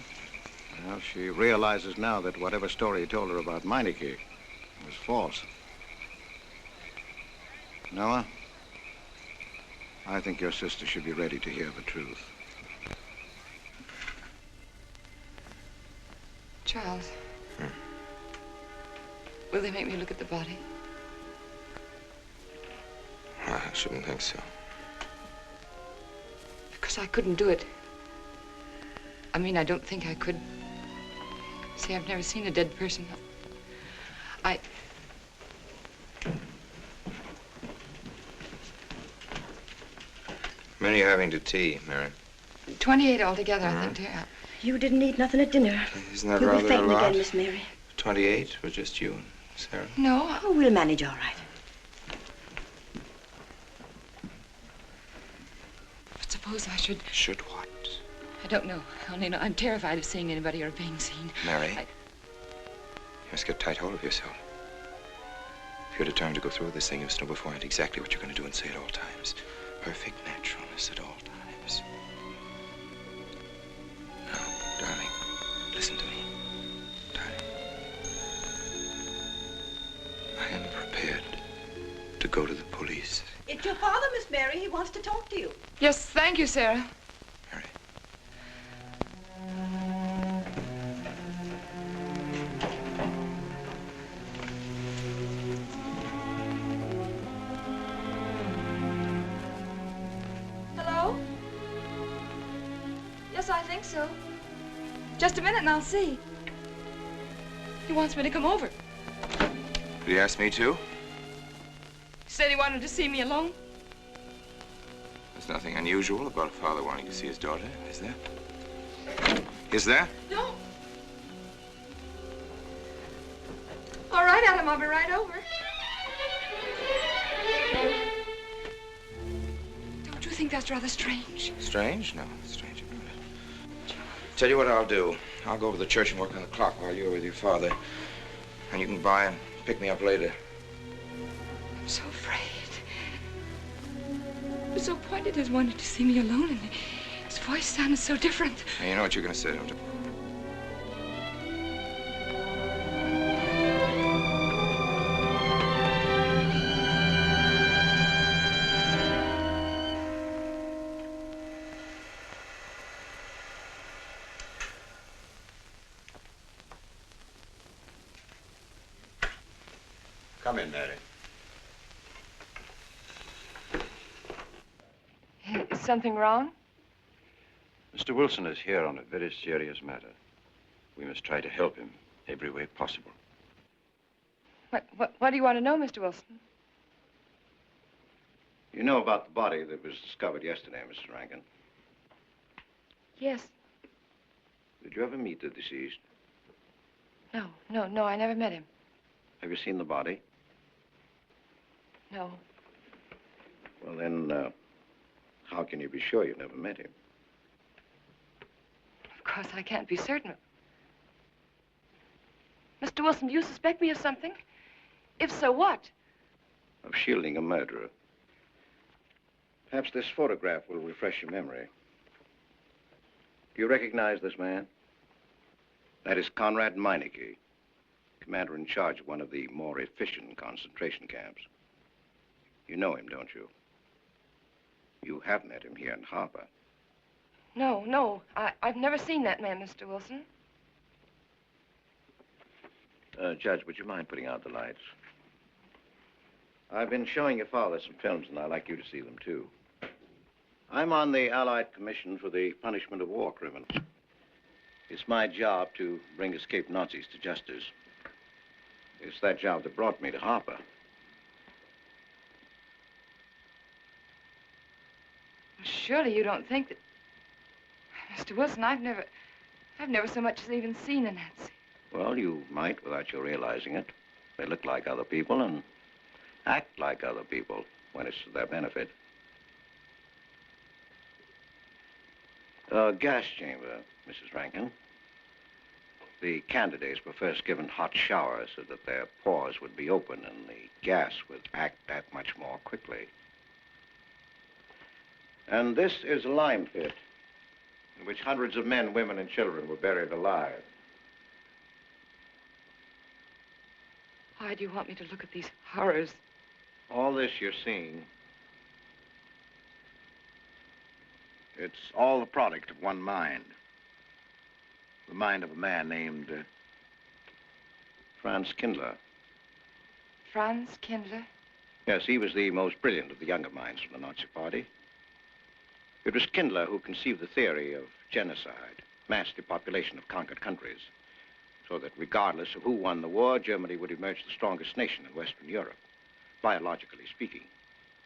Well, she realizes now that whatever story he told her about Meineke was false. Noah, I think your sister should be ready to hear the truth. Charles. Will they make me look at the body? I shouldn't think so. Because I couldn't do it. I mean, I don't think I could. See, I've never seen a dead person. Many are having to tea, Mary. 28 altogether, I think, dear. You didn't eat nothing at dinner. Isn't that You'll rather be a fainting lot? again, Miss Mary. 28 for just you and Sarah? No. Oh, we'll manage all right. But suppose I should... Should what? I don't know. I only know I'm terrified of seeing anybody or being seen. Mary, you must get tight hold of yourself. If you're determined to go through with this thing, you must know beforehand exactly what you're going to do and say at all times. Perfect naturalness at all times. wants to talk to you. Yes, thank you, Sarah. Hello? Yes, I think so. Just a minute and I'll see. He wants me to come over. Did he ask me to? He said he wanted to see me alone. There's nothing unusual about a father wanting to see his daughter, is there? Is there? No. All right, Adam, I'll be right over. Don't you think that's rather strange? Strange? No, strange about it. Tell you what I'll do. I'll go over to the church and work on the clock while you're with your father. And you can by and pick me up later. I'm so afraid. He was so pointed as wanted to see me alone, and his voice sounded so different. Hey, you know what you're going to say to him? Come in, Mary. Is something wrong? Mr. Wilson is here on a very serious matter. We must try to help him every way possible. What do you want to know, Mr. Wilson? You know about the body that was discovered yesterday, Mrs. Rankin. Yes. Did you ever meet the deceased? No, I never met him. Have you seen the body? No. Well, then, how can you be sure you never met him? Of course, I can't be certain. Mr. Wilson, do you suspect me of something? If so, what? Of shielding a murderer. Perhaps this photograph will refresh your memory. Do you recognize this man? That is Conrad Meineke, commander in charge of one of the more efficient concentration camps. You know him, don't you? You have met him here in Harper. No, I've never seen that man, Mr. Wilson. Judge, would you mind putting out the lights? I've been showing your father some films, and I'd like you to see them, too. I'm on the Allied Commission for the Punishment of War Criminals. It's my job to bring escaped Nazis to justice. It's that job that brought me to Harper. Surely you don't think that... Mr. Wilson, I've never so much as even seen a Nazi. Well, you might without you realizing it. They look like other people and act like other people when it's to their benefit. A gas chamber, Mrs. Rankin. The candidates were first given hot showers so that their pores would be open and the gas would act that much more quickly. And this is a lime pit in which hundreds of men, women, and children were buried alive. Why do you want me to look at these horrors? All this you're seeing, it's all the product of one mind. The mind of a man named Franz Kindler. Franz Kindler? Yes, he was the most brilliant of the younger minds from the Nazi Party. It was Kindler who conceived the theory of genocide, mass depopulation of conquered countries, so that regardless of who won the war, Germany would emerge the strongest nation in Western Europe, biologically speaking.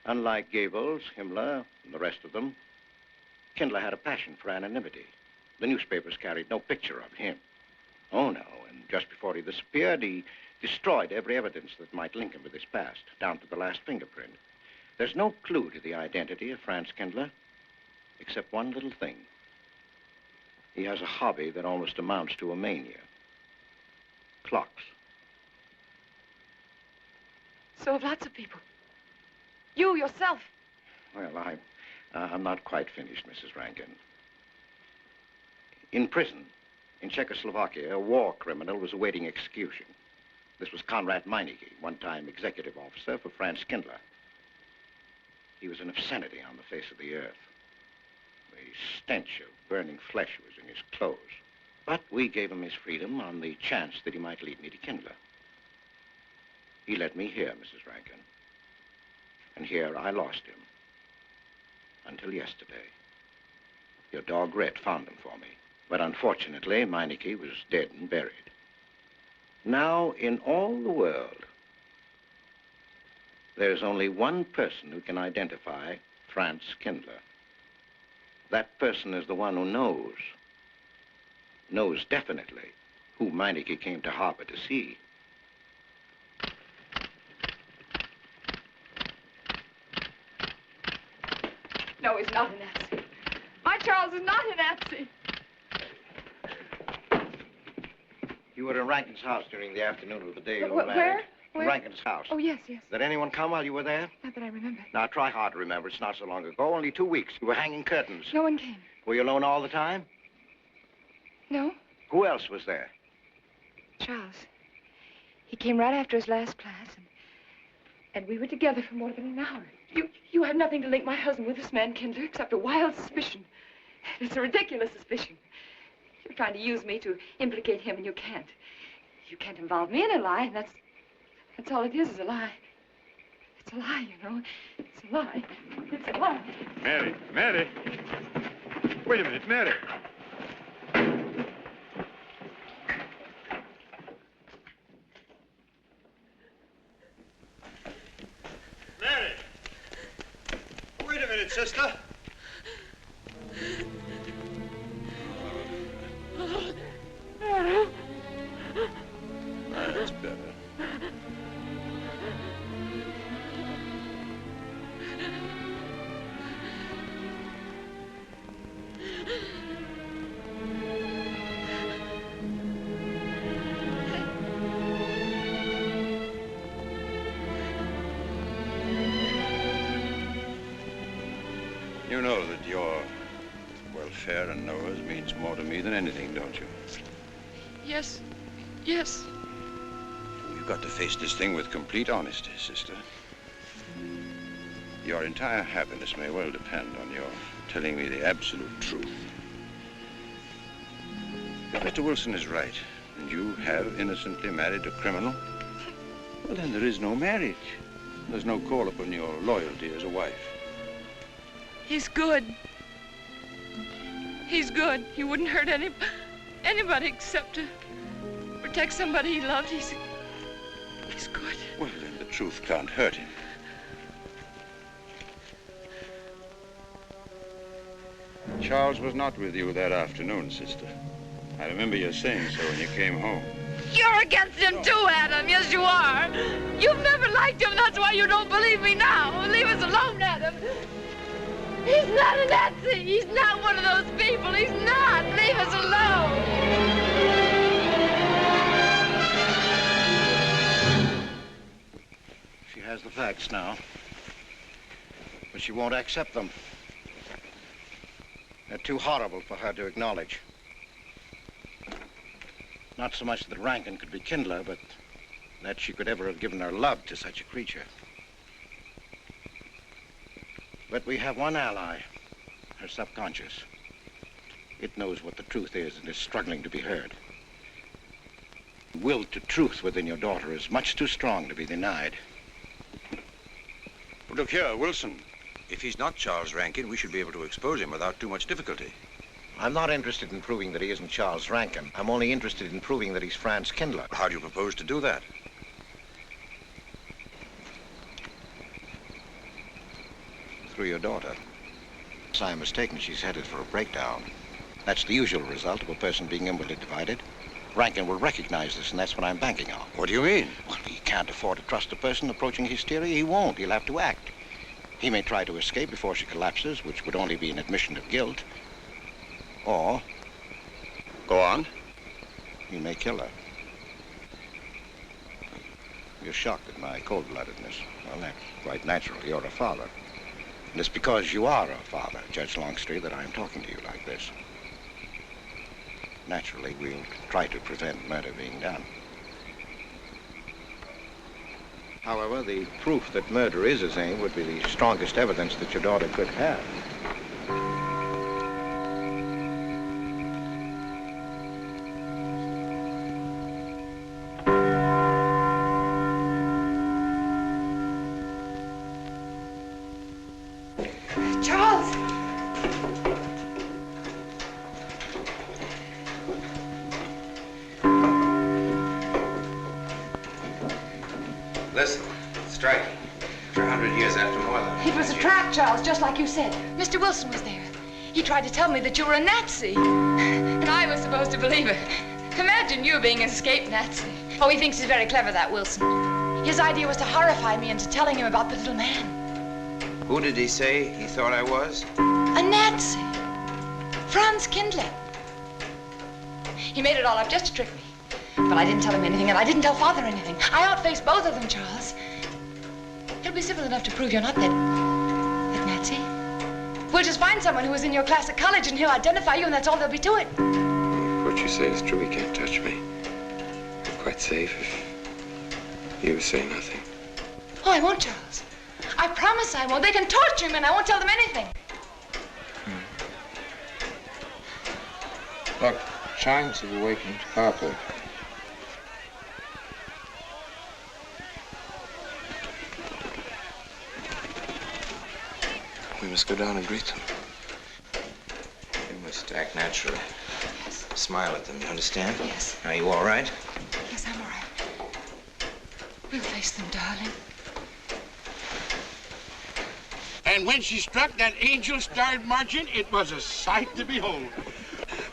Unlike Goebbels, Himmler, and the rest of them, Kindler had a passion for anonymity. The newspapers carried no picture of him. Oh, no, and just before he disappeared, he destroyed every evidence that might link him with his past, down to the last fingerprint. There's no clue to the identity of Franz Kindler, except one little thing. He has a hobby that almost amounts to a mania. Clocks. So have lots of people. You, yourself. Well, I'm not quite finished, Mrs. Rankin. In prison, in Czechoslovakia, a war criminal was awaiting execution. This was Conrad Meineke, one-time executive officer for Franz Kindler. He was an obscenity on the face of the earth. The stench of burning flesh was in his clothes. But we gave him his freedom on the chance that he might lead me to Kindler. He led me here, Mrs. Rankin. And here I lost him. Until yesterday. Your dog Red found him for me. But unfortunately, Meineke was dead and buried. Now, in all the world, there's only one person who can identify Franz Kindler. That person is the one who knows definitely who Meineke came to harbor to see. No, he's not a Nazi. My Charles is not a Nazi. You were in Rankin's house during the afternoon of the day you were Where? married. Where? Rankin's house. Oh, yes, yes. Did anyone come while you were there? Not that I remember. Now, try hard to remember. It's not so long ago. Only 2 weeks. You were hanging curtains. No one came. Were you alone all the time? No? Who else was there? Charles. He came right after his last class, and we were together for more than an hour. You have nothing to link my husband with this man, Kindler, except a wild suspicion. It's a ridiculous suspicion. You're trying to use me to implicate him, and you can't. You can't involve me in a lie, and that's all it is a lie. It's a lie, you know. It's a lie. It's a lie. Mary, Mary. Wait a minute, Mary. Mary! Wait a minute, sister. That's better. You know that your welfare and Noah's means more to me than anything, don't you? Yes. Yes. You've got to face this thing with complete honesty, sister. Your entire happiness may well depend on your telling me the absolute truth. If Mr. Wilson is right, and you have innocently married a criminal, well, then there is no marriage. There's no call upon your loyalty as a wife. He's good. He's good. He wouldn't hurt anybody except to protect somebody he loved. He's good. Well, then the truth can't hurt him. Charles was not with you that afternoon, sister. I remember you saying so when you came home. You're against him too, Adam. Yes, you are. You've never liked him. That's why you don't believe me now. Leave us alone, Adam. He's not a Nazi. He's not one of those people. He's not. Leave us alone. She has the facts now, but she won't accept them. They're too horrible for her to acknowledge. Not so much that Rankin could be Kindler, but that she could ever have given her love to such a creature. But we have one ally, her subconscious. It knows what the truth is and is struggling to be heard. The will to truth within your daughter is much too strong to be denied. Look here, Wilson. If he's not Charles Rankin, we should be able to expose him without too much difficulty. I'm not interested in proving that he isn't Charles Rankin. I'm only interested in proving that he's Franz Kindler. How do you propose to do that? Through your daughter. If I'm mistaken, she's headed for a breakdown. That's the usual result of a person being inwardly divided. Rankin will recognize this, and that's what I'm banking on. What do you mean? Well, he can't afford to trust a person approaching hysteria. He won't. He'll have to act. He may try to escape before she collapses, which would only be an admission of guilt. Or... Go on. He may kill her. You're shocked at my cold-bloodedness. Well, that's quite natural. You're a father. And it's because you are a father, Judge Longstreet, that I'm talking to you like this. Naturally, we'll try to prevent murder being done. However, the proof that murder is his aim would be the strongest evidence that your daughter could have. Charles! Listen, striking. For 100 years after more than... It was a trap, Charles, just like you said. Mr. Wilson was there. He tried to tell me that you were a Nazi. And I was supposed to believe it. Imagine you being an escaped Nazi. Oh, he thinks he's very clever, that Wilson. His idea was to horrify me into telling him about the little man. Who did he say he thought I was? A Nazi. Franz Kindler. He made it all up just to trick me. But I didn't tell him anything, and I didn't tell Father anything. I outfaced both of them, Charles. He'll be civil enough to prove you're not that Nazi. We'll just find someone who was in your class at college, and he'll identify you, and that's all there'll be to it. What you say is true. He can't touch me. I'm quite safe if you say nothing. Oh, I won't, Charles. I promise I won't. They can torture him, and I won't tell them anything. Look, chimes have awakened Harper. We must go down and greet them. You must act naturally. Yes. Smile at them, you understand? Yes. Are you all right? Yes, I'm all right. We'll face them, darling. And when she struck that angel-starred marching, it was a sight to behold.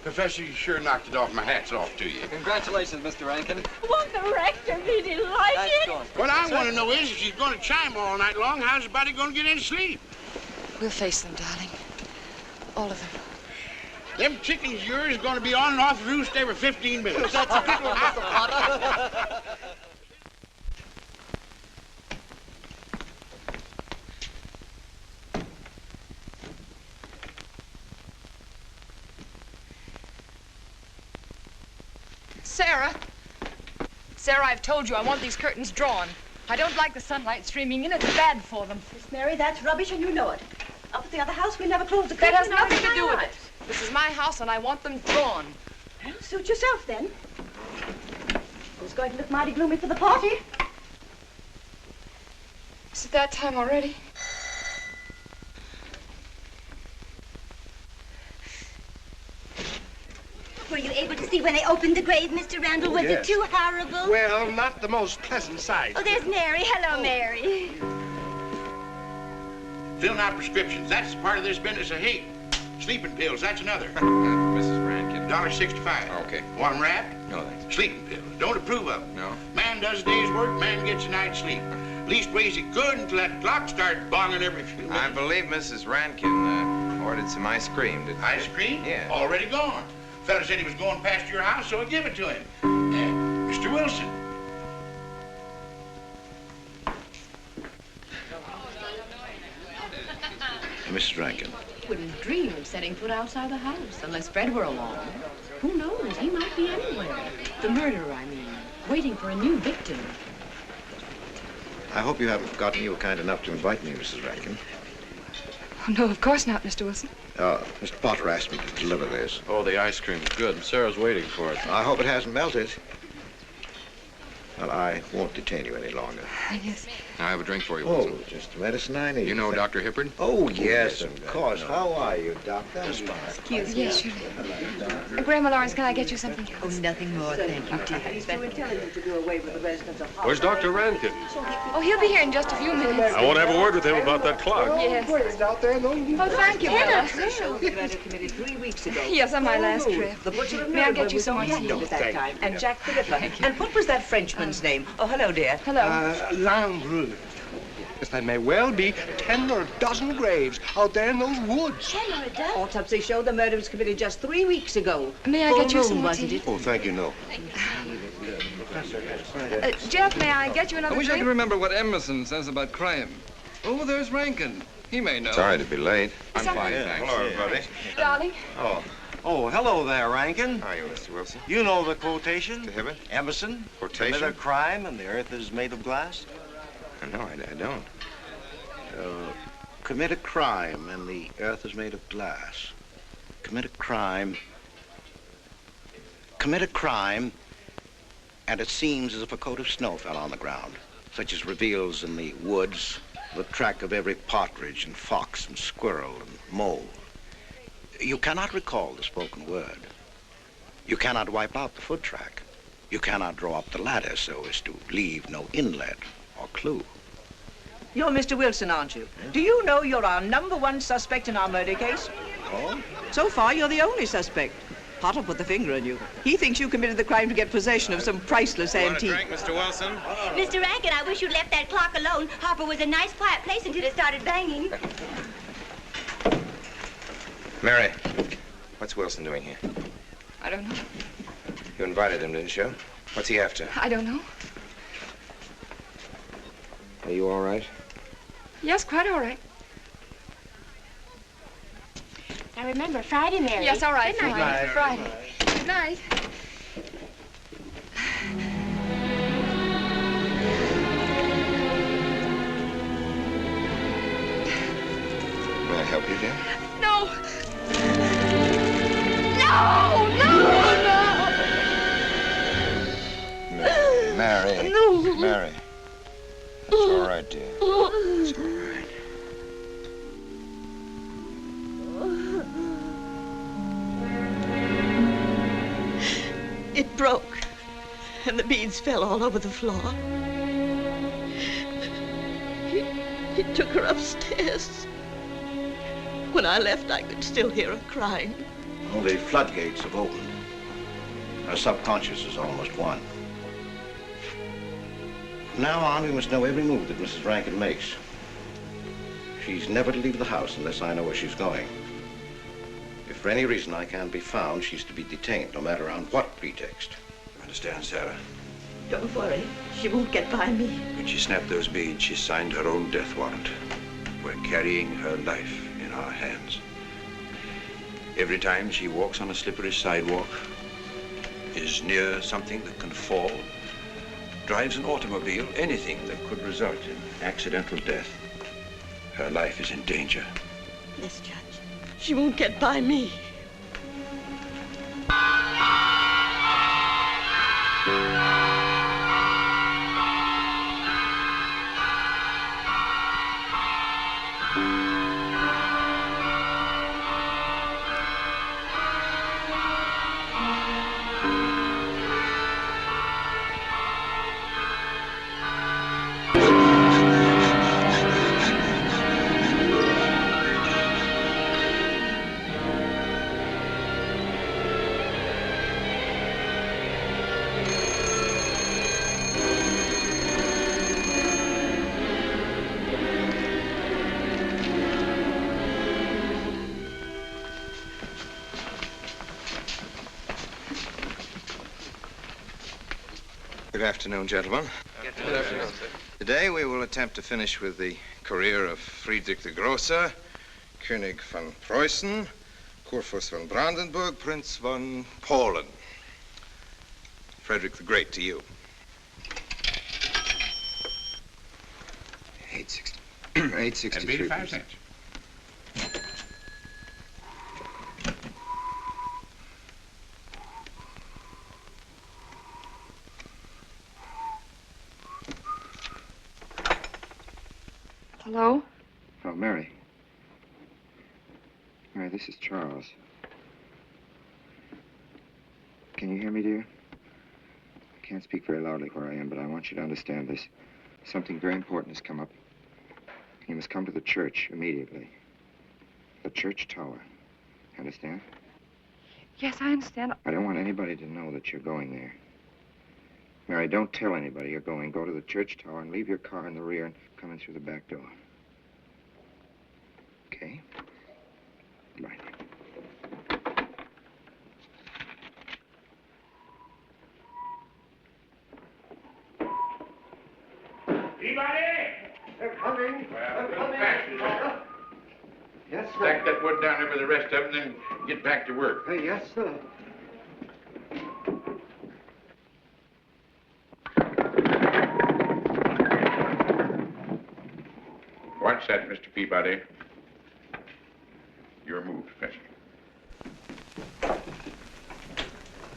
Professor, you sure knocked it off. My hat's off to you. Congratulations, Mr. Rankin. Won't the rector be delighted? What I want to know is, if she's going to chime all night long, how's the body going to get any sleep? We'll face them, darling. All of them. Them chickens of yours are going to be on and off the roost every 15 minutes. That's a good one, Mr. Potter. Sarah. Sarah, I've told you I want these curtains drawn. I don't like the sunlight streaming in. It's bad for them. Miss Mary, that's rubbish and you know it. Up at the other house, we never close the curtains. That has nothing to do with it. This is my house and I want them drawn. Well, suit yourself then. It's going to look mighty gloomy for the party. Is it that time already? Were you able to see when they opened the grave, Mr. Randall? Was it too horrible? Well, not the most pleasant sight. Oh, there's Mary. Hello, Mary. Filling out prescriptions, that's part of this business of hate. Sleeping pills, that's another. Mrs. Rankin. $1.65. Okay. One wrap? No, thanks. Sleeping pills. Don't approve of them. No. Man does a day's work, man gets a night's sleep. Leastways he could until that clock started bonging every few minutes. I believe Mrs. Rankin ordered some ice cream. Ice cream? Yeah. Already gone. Fella said he was going past your house, so I give it to him. Mr. Wilson. Mrs. Rankin. Wouldn't dream of setting foot outside the house unless Fred were along. Who knows? He might be anywhere. The murderer, I mean, waiting for a new victim. I hope you haven't forgotten you were kind enough to invite me, Mrs. Rankin. Oh, no, of course not, Mr. Wilson. Mr. Potter asked me to deliver this. Oh, the ice cream's good. Sarah's waiting for it. I hope it hasn't melted. Well, I won't detain you any longer. Yes. I have a drink for you, Oh, Wilson. just the medicine I need. You know Dr. Hippard? Oh, yes, of course. How are you, Doctor? Excuse me. Yes, surely. Grandma Lawrence, can I get you something Oh, else? nothing more, thank you, dear. He's too intelligent to do away with the residents of Where's Dr. Rankin? Oh, he'll be here in just a few minutes. I want to have a word with him about that clock. Yes. Oh, thank you, Bella. Committee 3 weeks ago. Yes, on my last trip. The butcher of May I get Nuremberg you was some on tea? hand at that time. And Jack Philippa. And what was that Frenchman's name? Oh, hello, dear. Hello. Landru. Yes, there may well be 10 or a dozen graves out there in those woods. 10 or a dozen? Autopsy showed the murder was committed just 3 weeks ago. May I Full get you moon, some more wasn't tea? it? Oh, thank you, no. Jeff, may I get you another I wish I drink? could remember what Emerson says about crime. Oh, there's Rankin. He may know. Sorry to be late. I'm fine, thanks. Hello, everybody. Darling. Oh, hello there, Rankin. How are you, Mr. Wilson? You know the quotation? To Hibbert? Emerson. Quotation? Commit a crime and the earth is made of glass. No, I don't. Commit a crime and the earth is made of glass. Commit a crime and it seems as if a coat of snow fell on the ground, such as reveals in the woods the track of every partridge and fox and squirrel and mole. You cannot recall the spoken word. You cannot wipe out the foot track. You cannot draw up the ladder so as to leave no inlet or clue. You're Mr. Wilson, aren't you? Do you know you're our #1 suspect in our murder case? Oh? So far, you're the only suspect. Potter put the finger on you. He thinks you committed the crime to get possession of some priceless antique. Want a drink, Mr. Wilson? Mr. Rankin, I wish you'd left that clock alone. Harper was a nice, quiet place until it started banging. Mary, what's Wilson doing here? I don't know. You invited him, didn't you? What's he after? I don't know. Are you all right? Yes, quite all right. Now remember, Friday, Mary. Yes, all right. Good night. Friday. Good night. May I help you, dear? No! No! Mary. No! Mary. It's all right, dear. It's all right. It broke, and the beads fell all over the floor. He took her upstairs. When I left, I could still hear her crying. Well, the floodgates have opened. Her subconscious is almost won. From now on, we must know every move that Mrs. Rankin makes. She's never to leave the house unless I know where she's going. If for any reason I can't be found, she's to be detained, no matter on what pretext. Understand, Sarah? Don't worry, she won't get by me. When she snapped those beads, she signed her own death warrant. We're carrying her life in our hands. Every time she walks on a slippery sidewalk, is near something that can fall, drives an automobile, anything that could result in accidental death, her life is in danger. Yes, Judge. She won't get by me. Good afternoon, gentlemen. Good afternoon, sir. Today we will attempt to finish with the career of Friedrich the Großer, König von Preußen, Kurfürst von Brandenburg, Prince von Polen. Frederick the Great to you. 863. That'd be 85 cents. Hello? Oh, Mary. Mary, this is Charles. Can you hear me, dear? I can't speak very loudly where I am, but I want you to understand this. Something very important has come up. You must come to the church immediately. The church tower. Understand? Yes, I understand. I don't want anybody to know that you're going there. Mary, don't tell anybody you're going. Go to the church tower and leave your car in the rear and come in through the back door. Okay? Right. Anybody? They're coming. Well, a little faster. Yes, sir. Stack that wood down there with the rest of them, then get back to work. Yes, sir. that, Mr. Peabody. You're moved, Professor.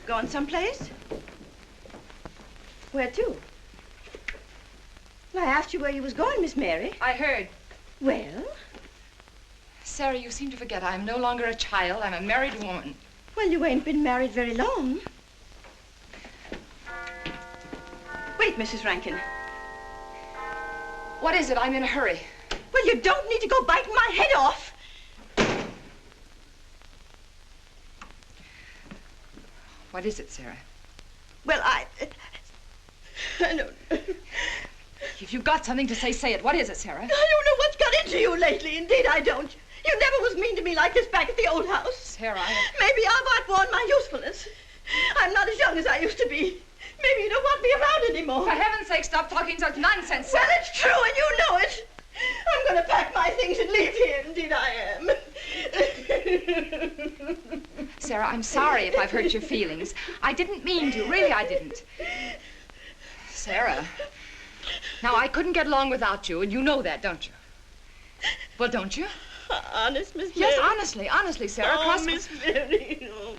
Going someplace? Where to? Well, I asked you where you was going, Miss Mary. I heard. Well? Sarah, you seem to forget I'm no longer a child. I'm a married woman. Well, you ain't been married very long. Wait, Mrs. Rankin. What is it? I'm in a hurry. Well, you don't need to go biting my head off. What is it, Sarah? Well, I don't know. If you've got something to say, say it. What is it, Sarah? I don't know what's got into you lately. Indeed, I don't. You never was mean to me like this back at the old house. Sarah, Maybe I've outworn my usefulness. I'm not as young as I used to be. Maybe you don't want me around anymore. For heaven's sake, stop talking such nonsense, Sarah. Well, it's true, and you know it. I'm going to pack my things and leave here. Indeed, I am. Sarah, I'm sorry if I've hurt your feelings. I didn't mean to. Really, I didn't. Sarah. Now, I couldn't get along without you, and you know that, don't you? Well, don't you? Honest, Miss Mary? Yes, honestly, Sarah. Oh, Miss Mary. Oh,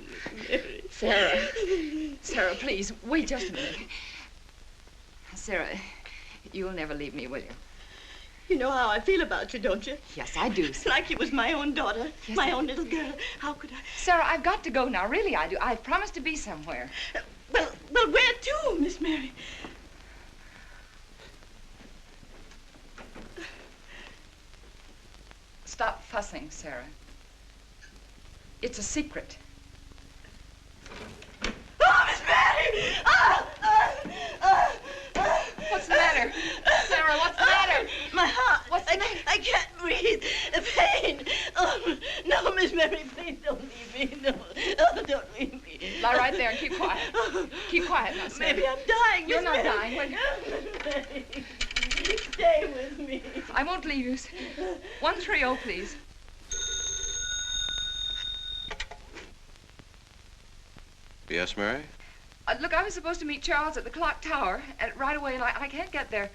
Miss Mary. Sarah, please, wait just a minute. Sarah, you'll never leave me, will you? You know how I feel about you, don't you? Yes, I do. It's like you was my own daughter, Yes, my own little girl. How could I? Sarah, I've got to go now. Really, I do. I've promised to be somewhere. Well, where to, Miss Mary? Stop fussing, Sarah. It's a secret. Oh, Miss Mary! What's the matter? Sarah, what's the matter? My heart. What's the matter? I can't breathe. The pain. Oh, no, Miss Mary, please don't leave me. No. Oh, don't leave me. Lie right there and keep quiet. Keep quiet now, Sarah. Maybe I'm dying, You're Miss not Mary. dying. Miss Mary, stay with me. I won't leave you. 130, please. Yes, Mary? Look, I was supposed to meet Charles at the clock tower right away, and I can't get there.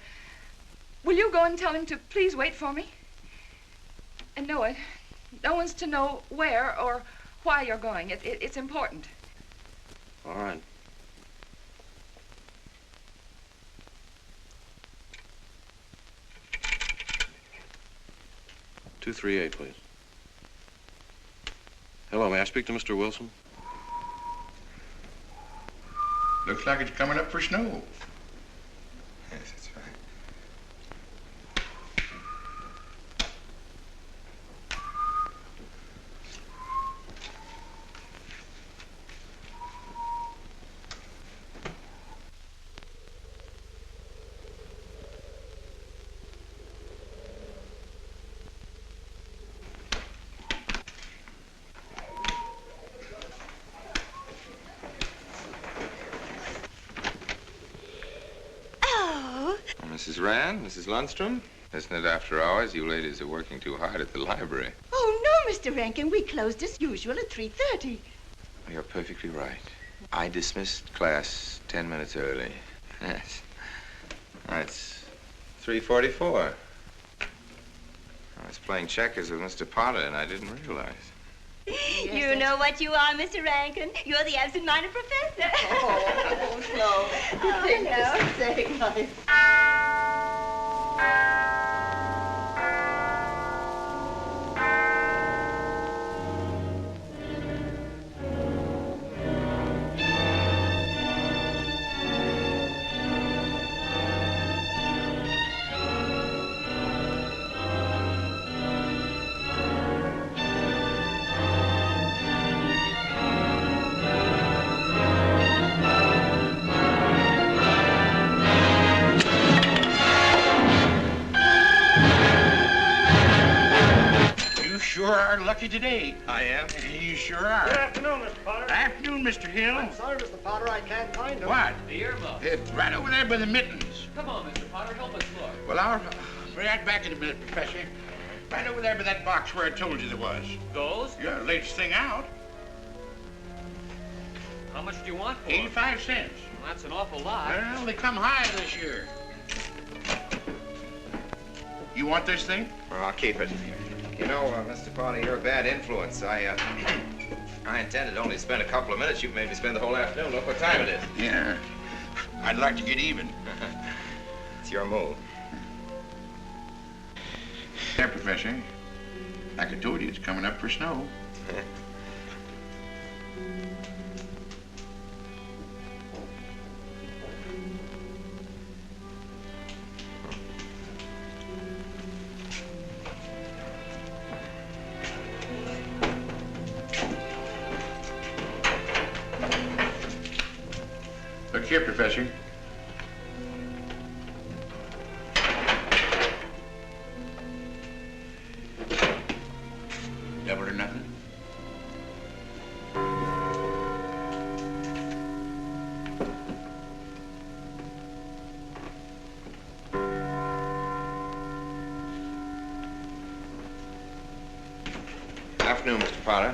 Will you go and tell him to please wait for me? And no one's to know where or why you're going. It's important. All right. "238, please. Hello, may I speak to Mr. Wilson? Looks like it's coming up for snow. Yes, that's right. Mrs. Rand, Mrs. Lundstrom, isn't it after hours? You ladies are working too hard at the library. Oh, no, Mr. Rankin. We closed as usual at 3:30. You're perfectly right. I dismissed class 10 minutes early. Yes. It's 3:44. I was playing checkers with Mr. Potter, and I didn't realize. You know what you are, Mr. Rankin. You're the absent-minded professor. Oh, no. Oh, no. Say, nice. Sure are lucky today. I am. You sure are. Good afternoon, Mr. Potter. Afternoon, Mr. Hill. I'm sorry, Mr. Potter, I can't find him. What? The earmuff. It's right over there by the mittens. Come on, Mr. Potter, help us look. Well, I'll be right back in a minute, Professor. Right over there by that box where I told you there was. Those? Yeah, latest thing out. How much do you want for 85 cents. Well, that's an awful lot. Well, they come high this year. You want this thing? Well, I'll keep it. You know, Mr. Potter, you're a bad influence. I intended only to spend a couple of minutes. You've made me spend the whole afternoon. Look what time it is. Yeah. I'd like to get even. It's your move. Yeah, Professor. Like I told you, it's coming up for snow. Look here, Professor. Double or nothing? Afternoon, Mr. Potter.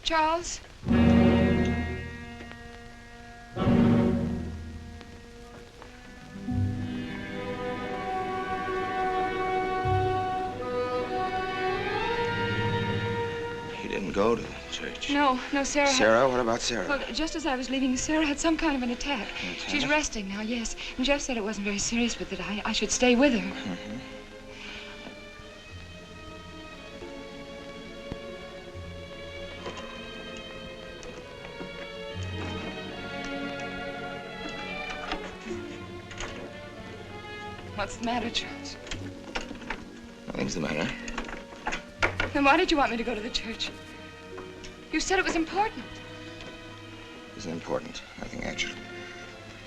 Charles? He didn't go to the church. No, Sarah. Sarah? What about Sarah? Well, just as I was leaving, Sarah had some kind of an attack. She's resting now, yes. And Jeff said it wasn't very serious, but that I should stay with her. Mm-hmm. What's the matter, Charles? Nothing's the matter. Then why did you want me to go to the church? You said it was important. It isn't important. Nothing actually.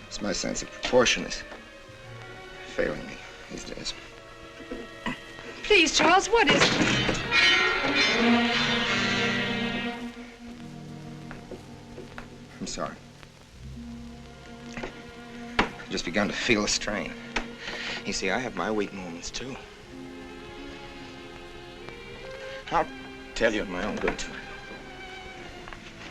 It's my sense of proportion is failing me these days. Please, Charles, what is it? I'm sorry. I've just begun to feel the strain. You see, I have my weak moments, too. I'll tell you in my own good time.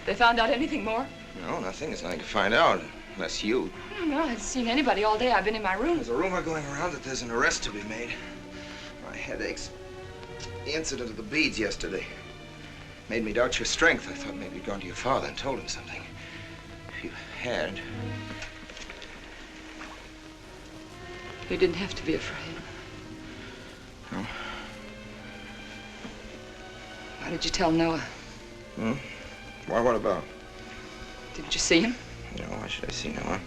They found out anything more? No, nothing. There's nothing to find out, unless you. No, I haven't seen anybody all day. I've been in my room. There's a rumor going around that there's an arrest to be made. My head aches. The incident of the beads yesterday made me doubt your strength. I thought maybe you'd gone to your father and told him something. If you had... You didn't have to be afraid. No? Why did you tell Noah? Hmm? Why, what about? Didn't you see him? No, why should I see Noah?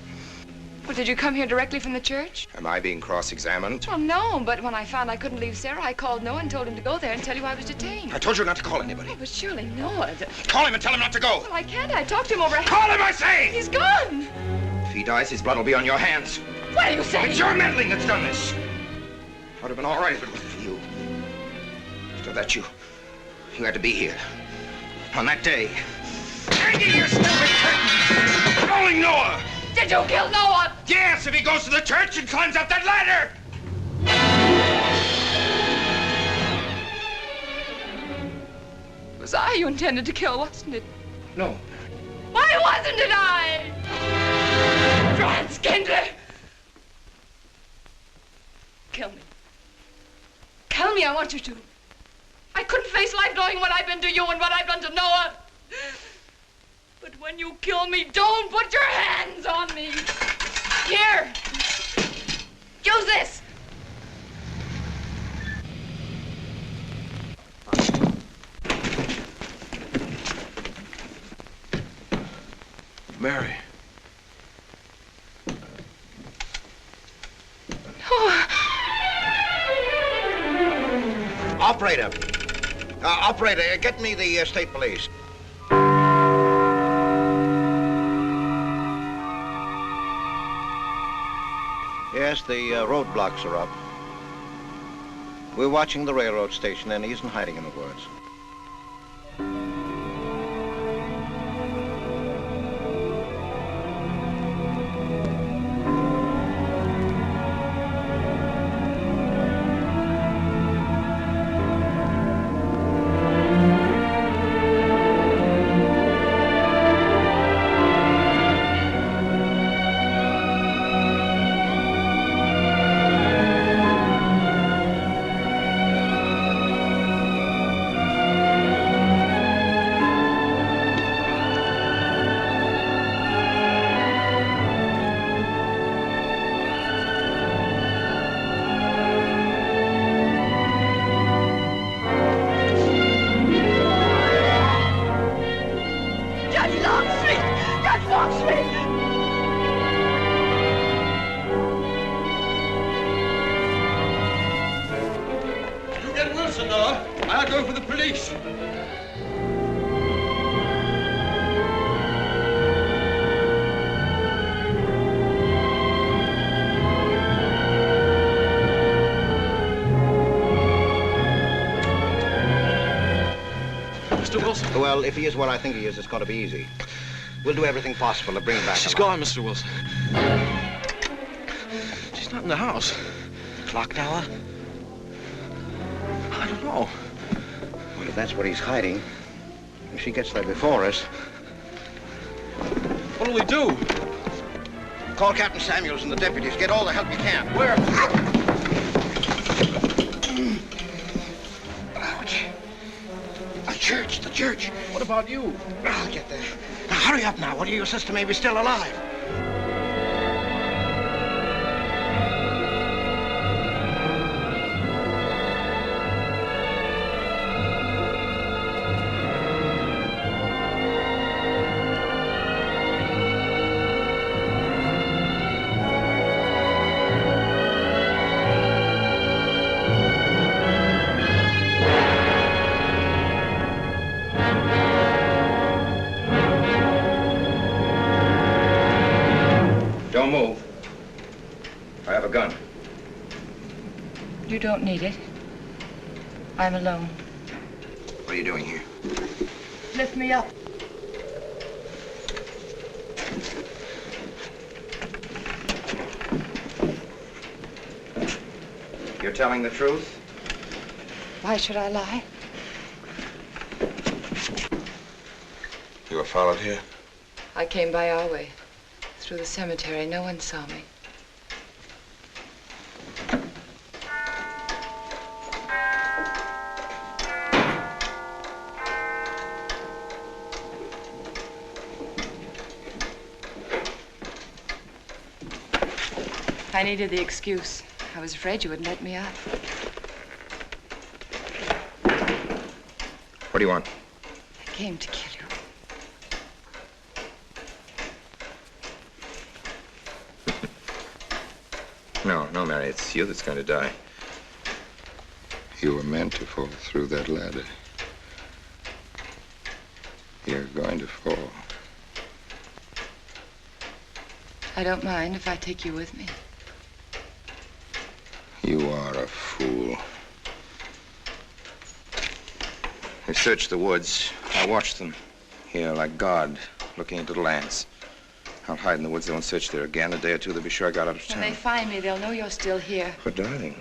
Well, did you come here directly from the church? Am I being cross-examined? Well, no, but when I found I couldn't leave Sarah, I called Noah and told him to go there and tell you I was detained. I told you not to call anybody. Oh, but surely Noah... Call him and tell him not to go. Well, I can't. I talked to him over... Call him, I say! He's gone! If he dies, his blood will be on your hands. What are you saying? It's your meddling that's done this. I would have been all right if it wasn't for you. So that you had to be here. On that day. Hanging your stupid curtain! Calling Noah! Did you kill Noah? Yes, if he goes to the church and climbs up that ladder! It was I you intended to kill, wasn't it? No. Why wasn't it I? Transkindler! Kill me. Kill me, I want you to. I couldn't face life knowing what I've been to you and what I've done to Noah. But when you kill me, don't put your hands on me. Here. Use this. Mary. Oh. Operator. Operator, get me the state police. Yes, the roadblocks are up. We're watching the railroad station, and he isn't hiding in the woods. Senor. I'll go for the police. Mr. Wilson? Well, if he is what I think he is, it's going to be easy. We'll do everything possible to bring him back. She's gone, Mr. Wilson. She's not in the house. Clock tower? I don't know. Well, if that's where he's hiding, if she gets there before us... What'll we do? Call Captain Samuels and the deputies. Get all the help you can. Where? The church. What about you? I'll get there. Now, hurry up now. What are your sister maybe still alive? Don't move. I have a gun. You don't need it. I'm alone. What are you doing here? Lift me up. You're telling the truth? Why should I lie? You were followed here? I came by our way. Through the cemetery. No one saw me. I needed the excuse. I was afraid you wouldn't let me out. What do you want? I came to kill you. No, Mary, it's you that's going to die. You were meant to fall through that ladder. You're going to fall. I don't mind if I take you with me. You are a fool. They searched the woods. I watched them. Here, like God, looking into the lands. I'll hide in the woods. They won't search there again. A day or two, they'll be sure I got out of When town. they find me, they'll know you're still here. But, darling,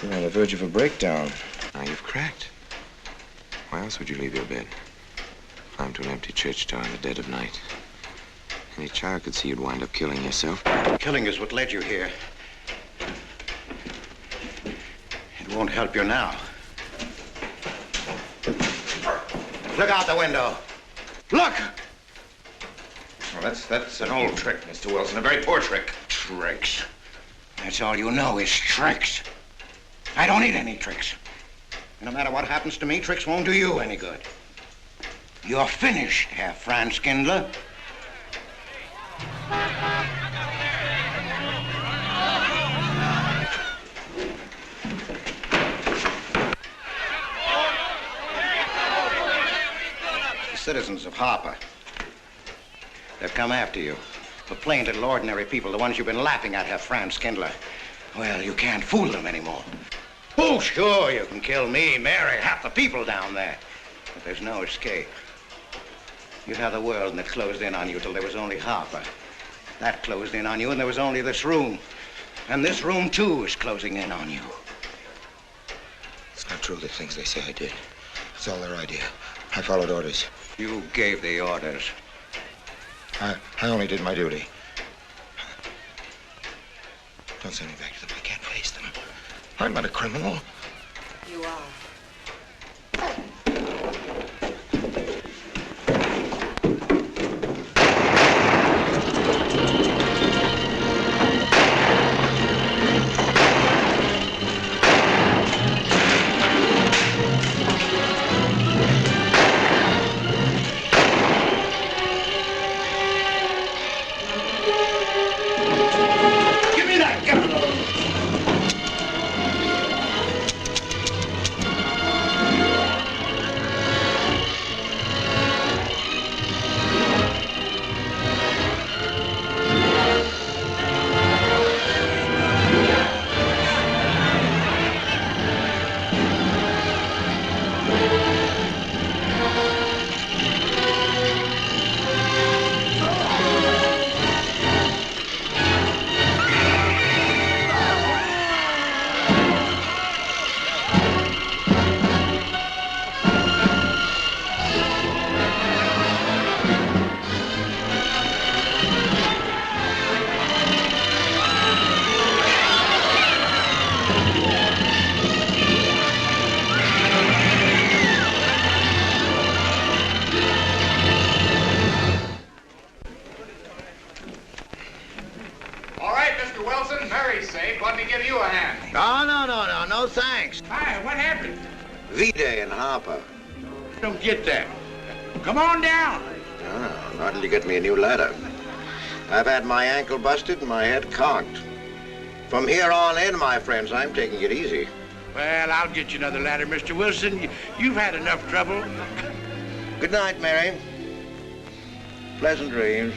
you're on the verge of a breakdown. Now you've cracked. Why else would you leave your bed? Climb to an empty church tower in the dead of night. Any child could see you'd wind up killing yourself. Killing is what led you here. It won't help you now. Look out the window. Look! Well, that's an old trick, Mr. Wilson. A very poor trick. Tricks. That's all you know is tricks. I don't need any tricks. No matter what happens to me, tricks won't do you any good. You're finished, Herr Franz Kindler. The citizens of Harper. They've come after you. The plain little ordinary people, the ones you've been laughing at, Herr Franz Kindler. Well, you can't fool them anymore. Oh, sure, you can kill me, Mary, half the people down there. But there's no escape. You'd have the world and it closed in on you till there was only Harper. That closed in on you and there was only this room. And this room, too, is closing in on you. It's not true, the things they say I did. It's all their idea. I followed orders. You gave the orders. I only did my duty. Don't send me back to them. I can't face them. I'm not a criminal. You are. Give me that gun! All right, Mr. Wilson, Mary's safe. Let me give you a hand. Oh, no, thanks. Hi, what happened? V-Day in Harper. Don't get that. Come on down. Oh, not till you get me a new ladder. I've had my ankle busted and my head conked. From here on in, my friends, I'm taking it easy. Well, I'll get you another ladder, Mr. Wilson. You've had enough trouble. Good night, Mary. Pleasant dreams.